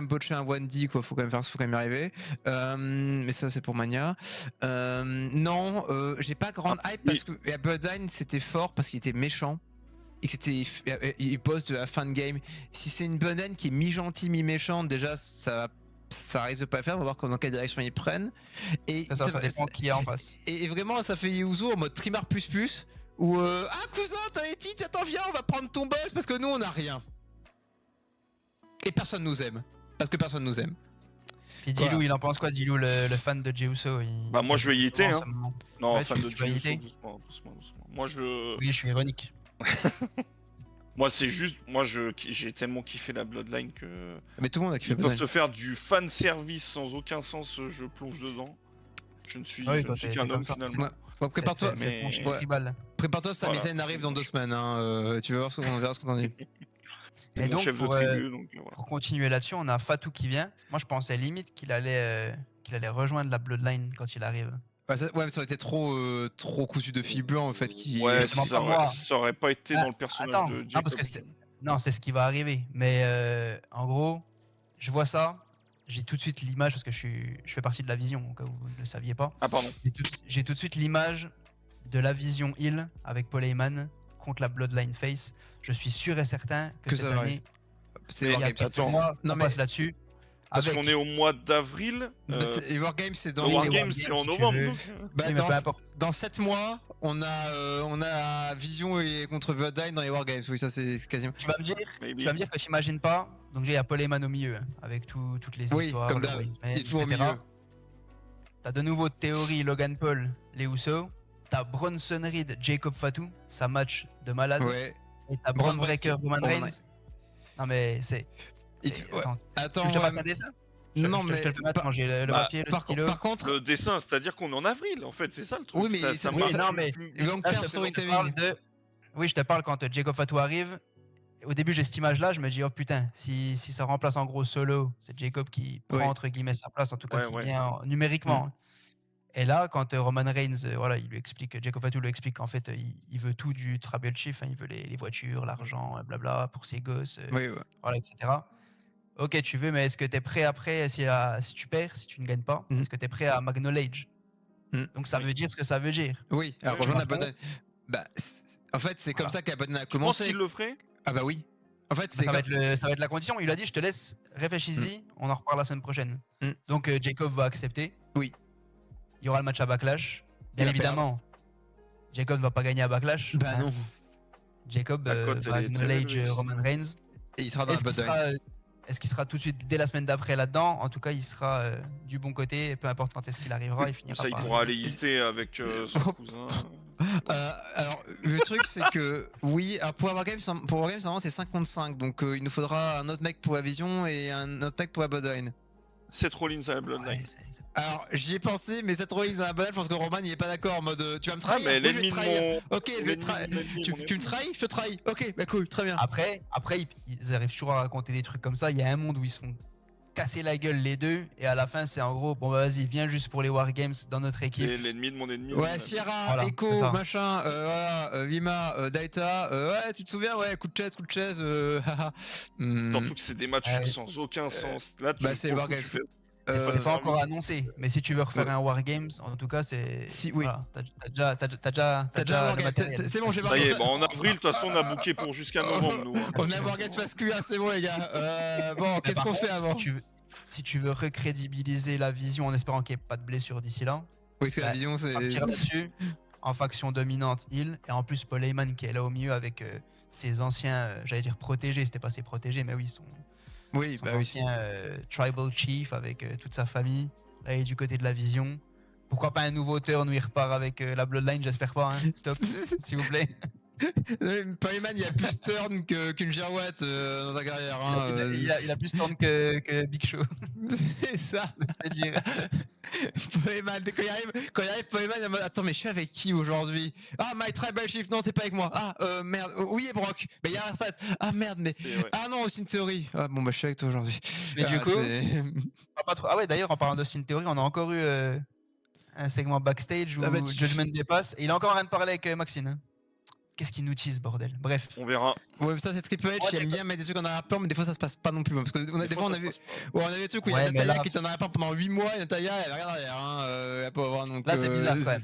botché un 1D, quoi. Faut quand même y arriver. Mais ça, c'est pour Mania. Non, j'ai pas grande hype parce que Bloodline, c'était fort parce qu'il était méchant. Et que il bosse de la fin de game. Si c'est une Bloodline qui est mi-gentille, mi-méchante, déjà, ça risque de pas le faire, on va voir dans quelle direction ils prennent. Et ça dépend qui est en face. Et vraiment, ça fait Yuzo en mode trimar plus où ah cousin, t'as été, attends, viens, on va prendre ton boss parce que nous on a rien. Et personne nous aime. Parce que personne nous aime. Puis Dilou, il en pense quoi, Dilou, le fan de Jey Uso? Bah, moi je vais y hein. Non, fan de Jey Uso, doucement. Moi je. Oui, je suis ironique. Moi c'est juste, j'ai tellement kiffé la Bloodline que. Mais tout le monde a kiffé. Ils peuvent te faire du fan service sans aucun sens, je plonge dedans. Je ne suis qu'un homme finalement. Prépare-toi, Sami Zayn arrive dans 2 semaines. Tu vas voir on verra ce qu'on en dit. Et donc, pour continuer là-dessus, on a Fatou qui vient. Moi, je pensais limite qu'il allait rejoindre la Bloodline quand il arrive. Ouais, mais ça aurait été trop cousu de fil blanc en fait. Ça aurait pas été dans le personnage de Jacob. Non, c'est ce qui va arriver. Mais en gros, je vois ça, j'ai tout de suite l'image, parce que je fais partie de la Vision, au cas où vous ne le saviez pas. Ah, pardon. J'ai tout de suite l'image de la Vision Hill avec Paul Heyman contre la Bloodline Face. Je suis sûr et certain que cette année, c'est on passe là-dessus. Parce qu'on est au mois d'avril. Les Wargames, c'est dans Wargames, c'est en novembre. Dans 7 mois, on a Vision et contre Bloodline dans les Wargames. Oui, ça c'est quasiment. Tu vas me dire que t'imagines pas. Donc il y a Paul Heyman au milieu, avec toutes les histoires. Comme il est toujours au milieu. T'as de nouveau théorie Logan Paul, les Usos. T'as Bronson Reed, Jacob Fatou, ça match de malade. Ouais. Et t'as Braun Breaker, Roman Reigns. Non mais c'est. Attends, je te fasse un dessin. Non, mais je te le fais maintenant, j'ai le papier, le stylo. Par contre, le dessin, c'est-à-dire qu'on est en avril, en fait, c'est ça le truc. Oui, mais je te parle quand Jacob Fatou arrive. Au début, j'ai cette image-là, je me dis, oh putain, si ça remplace en gros Solo, c'est Jacob qui prend entre guillemets sa place, en tout cas qui vient numériquement. Et là, quand Roman Reigns, il lui explique, Jacob Fatou lui explique qu'en fait, il veut tout du Tribal Chief, il veut les voitures, l'argent, blabla, pour ses gosses, etc. Ok, tu veux, mais est-ce que tu es prêt après, si tu perds, si tu ne gagnes pas, est-ce que tu es prêt à m'acknowledge? Donc ça veut dire ce que ça veut dire. Oui, alors rejoindre la Bloodline. En fait, c'est comme ça que la Bloodline a commencé. Tu penses qu'il le ferait? Ah bah oui. En fait, ça va être la condition. Il a dit, je te laisse, réfléchis-y, on en reparle la semaine prochaine. Donc Jacob va accepter. Oui. Il y aura le match à Backlash. Bien évidemment, Jacob ne va pas gagner à Backlash. Bah non. Jacob va acknowledge Roman Reigns. Et il sera dans la Bloodline. Est-ce qu'il sera tout de suite dès la semaine d'après là-dedans? En tout cas, il sera du bon côté, peu importe quand est-ce qu'il arrivera, il finira ça, par... il pourra aller hiter avec son cousin. Alors, le truc, c'est que oui, alors pour Wargames, c'est 5 contre 5, donc il nous faudra un autre mec pour la Vision et un autre mec pour la Bloodline. Seth Rollins à la Bloodline. Alors, j'y ai pensé, mais Seth Rollins à la Bloodline, je pense que Roman il est pas d'accord en mode tu vas me trahir. Mais l'ennemi de mon. Ok, tu me trahis, je te trahis. Ok, bah cool, très bien. Après, ils arrivent toujours à raconter des trucs comme ça. Il y a un monde où ils se font casser la gueule les deux, et à la fin, c'est en gros, bon bah vas-y, viens juste pour les Wargames dans notre équipe. C'est l'ennemi de mon ennemi. Ouais, Sierra, Echo, machin, Vima, Daita, ouais, tu te souviens, ouais, coup de chaise, haha. Surtout que c'est des matchs sans aucun sens. Là, c'est Wargames. C'est pas encore annoncé, mais si tu veux refaire un Wargames, en tout cas, c'est. Oui. Voilà, t'as déjà Wargames. C'est bon, j'ai ça y est, en avril, de toute façon, on a booké pour jusqu'à novembre, nous. On a Wargames masculin, c'est bon, les gars. Bon, qu'est-ce qu'on fait avant? Si tu veux recrédibiliser la Vision en espérant qu'il n'y ait pas de blessure d'ici là. Oui, parce que la Vision, c'est. Partir là-dessus, en faction dominante, et en plus Paul Heyman qui est là au milieu avec ses anciens, j'allais dire protégés, c'était pas ses protégés, mais oui, son ancien tribal chief avec toute sa famille. Là, il est du côté de la vision. Pourquoi pas un nouveau turn où il repart avec la Bloodline? J'espère pas, hein. Stop, s'il vous plaît. Polyman, il a plus turn qu'une girouette dans ta carrière. Hein, il a plus turn que Big Show. C'est ça. C'est dire. Polyman, quand il arrive, Polyman, il est en mode, attends, mais je suis avec qui aujourd'hui? Ah, my tribal chief, non, t'es pas avec moi. Ah, merde. Oui, et Brock. Mais il y a la retraite. Ah, merde, mais. Ah non, Austin Theory. Ah, bon, bah, je suis avec toi aujourd'hui. Mais du coup. Ah ouais, d'ailleurs, en parlant d'Austin Theory, on a encore eu un segment backstage où Judgment dépasse. Et il est encore en train de parler avec Maxine. Hein. Qu'est-ce qu'il nous tease, bordel? Bref. On verra. Ouais, ça c'est Triple H, il aime bien mettre des trucs en arrière-plan, mais des fois ça se passe pas non plus. Parce que des fois on a vu des trucs où il y a Natalia qui est en arrière-plan pendant 8 mois, et Natalia elle regarde derrière, elle peut avoir donc. Là c'est bizarre quand même.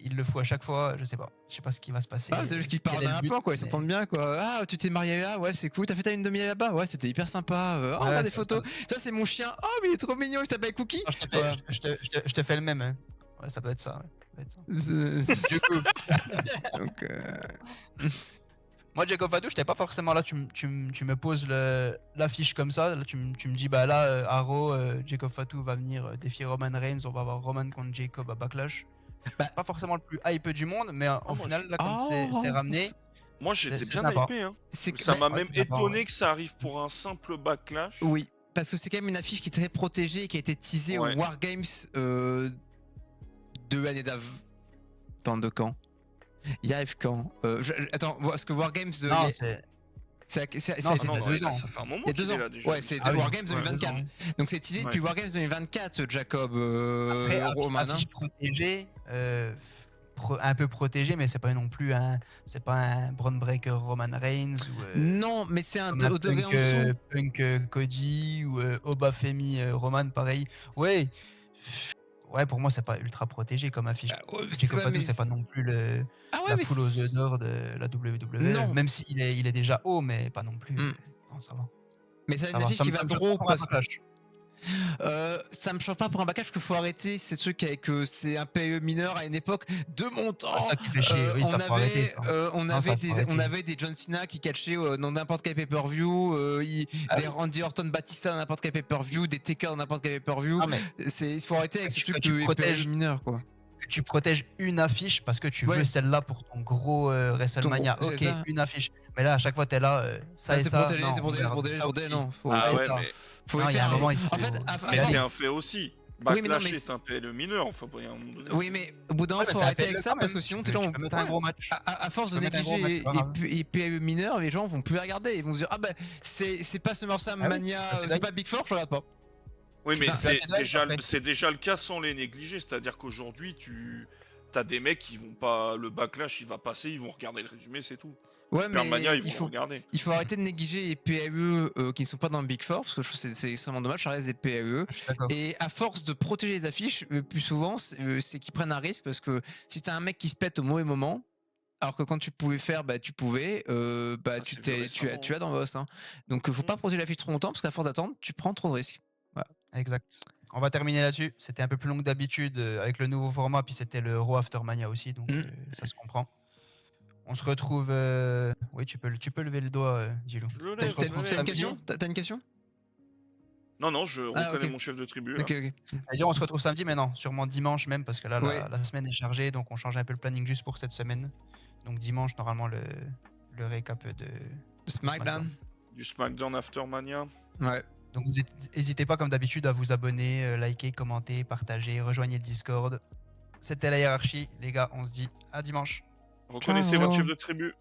Il le fout à chaque fois, je sais pas ce qui va se passer. Ah, c'est juste qu'il parle en arrière-plan quoi, ils s'entendent bien quoi. Ah, tu t'es marié là, ouais, c'est cool, t'as fait ta lune de miel là-bas, ouais, c'était hyper sympa. Oh, on a des photos. Ça c'est mon chien, oh, mais il est trop mignon, il s'appelle Cookie. Je te fais le même. Hein. Ouais, ça doit être ça. Du coup. Donc. Moi, Jacob Fatu, j'étais pas forcément là. Tu me poses l'affiche comme ça. Là, tu me dis, bah là, Arrow, Jacob Fatu va venir défier Roman Reigns. On va avoir Roman contre Jacob à Backlash. Pas forcément le plus hype du monde, mais au final, là, quand c'est ramené. Moi, j'étais bien hypé. Hein. Ça m'a même étonné que ça arrive pour un simple Backlash. Oui, parce que c'est quand même une affiche qui est très protégée et qui a été teasée au Wargames 2 années d'avant. Attends, de quand? Il arrive quand? Attends, parce que Wargames. Non, c'est. Ça fait 2 ans. Ça fait un moment. Il y a 2 ans. Là, déjà. Ouais, c'est Wargames 2024. Donc c'est teasé depuis Wargames 2024, Jacob. Roman. Affiche protégée, un peu protégé, mais c'est pas non plus un Braun Breaker Roman Reigns ou. Non, mais c'est un degré en dessous. Punk Cody ou Obafemi Roman, pareil. Ouais. Ouais, pour moi, c'est pas ultra protégé comme affiche. Jacob Fatu, c'est pas non plus la poule aux œufs d'or de la WWE. Non. Même s'il est déjà haut, mais pas non plus. Non, ça va. Mais c'est une affiche qui va gros parce que. Ça me change pas pour un Backlash qu'il faut arrêter ces trucs avec c'est un PE mineur à une époque de mon temps. Ça qui fait chier. Oui, ça faut arrêter ça. On avait des John Cena qui catchaient dans n'importe quel pay-per-view, des Randy Orton Batista dans n'importe quel pay-per-view, des Taker dans n'importe quel pay-per-view. Il faut arrêter avec ce truc de PE mineur quoi. Tu protèges une affiche parce que tu veux celle-là pour ton gros WrestleMania. Ok, une affiche. Mais là, à chaque fois, t'es là, ça et ça. C'est bordel, non. Faut non, il y a un moment, en fait, mais c'est un fait aussi. Backlash est un PLE mineur, enfin, il y a un moment donné. Oui, mais au bout d'un moment, faut arrêter avec ça parce que sinon, tu peux mettre un gros match. À force de négliger les PLE mineurs, les gens vont plus regarder. Ils vont se dire, ah ben, c'est pas SummerSlam Mania, c'est pas Big Four, je regarde pas. Oui, mais c'est déjà le cas sans les négliger. C'est-à-dire qu'aujourd'hui, t'as des mecs qui vont pas. Le Backlash, il va passer, ils vont regarder le résumé, c'est tout. Ouais, mais Mania, il faut regarder. Il faut arrêter de négliger les PAE qui ne sont pas dans le Big Four, parce que je trouve que c'est extrêmement dommage, ça reste des PAE. Et à force de protéger les affiches, plus souvent, c'est qu'ils prennent un risque, parce que si t'as un mec qui se pète au mauvais moment, alors que quand tu pouvais faire, tu pouvais, tu as dans le boss. Hein. Donc faut pas protéger l'affiche trop longtemps, parce qu'à force d'attendre, tu prends trop de risques. Voilà. Exact. On va terminer là-dessus. C'était un peu plus long que d'habitude avec le nouveau format, puis c'était le Raw After Mania aussi, donc ça se comprend. On se retrouve. Oui, tu peux lever le doigt, Gilou. T'as une question? Non, je reconnais mon chef de tribu. Ok. On se retrouve samedi, mais non, sûrement dimanche même, parce que là, la semaine est chargée, donc on change un peu le planning juste pour cette semaine. Donc dimanche, normalement, le récap de SmackDown. Du SmackDown After Mania. Ouais. Donc n'hésitez pas, comme d'habitude, à vous abonner, liker, commenter, partager, rejoignez le Discord. C'était la hiérarchie, les gars. On se dit à dimanche. Reconnaissez votre chef de tribu.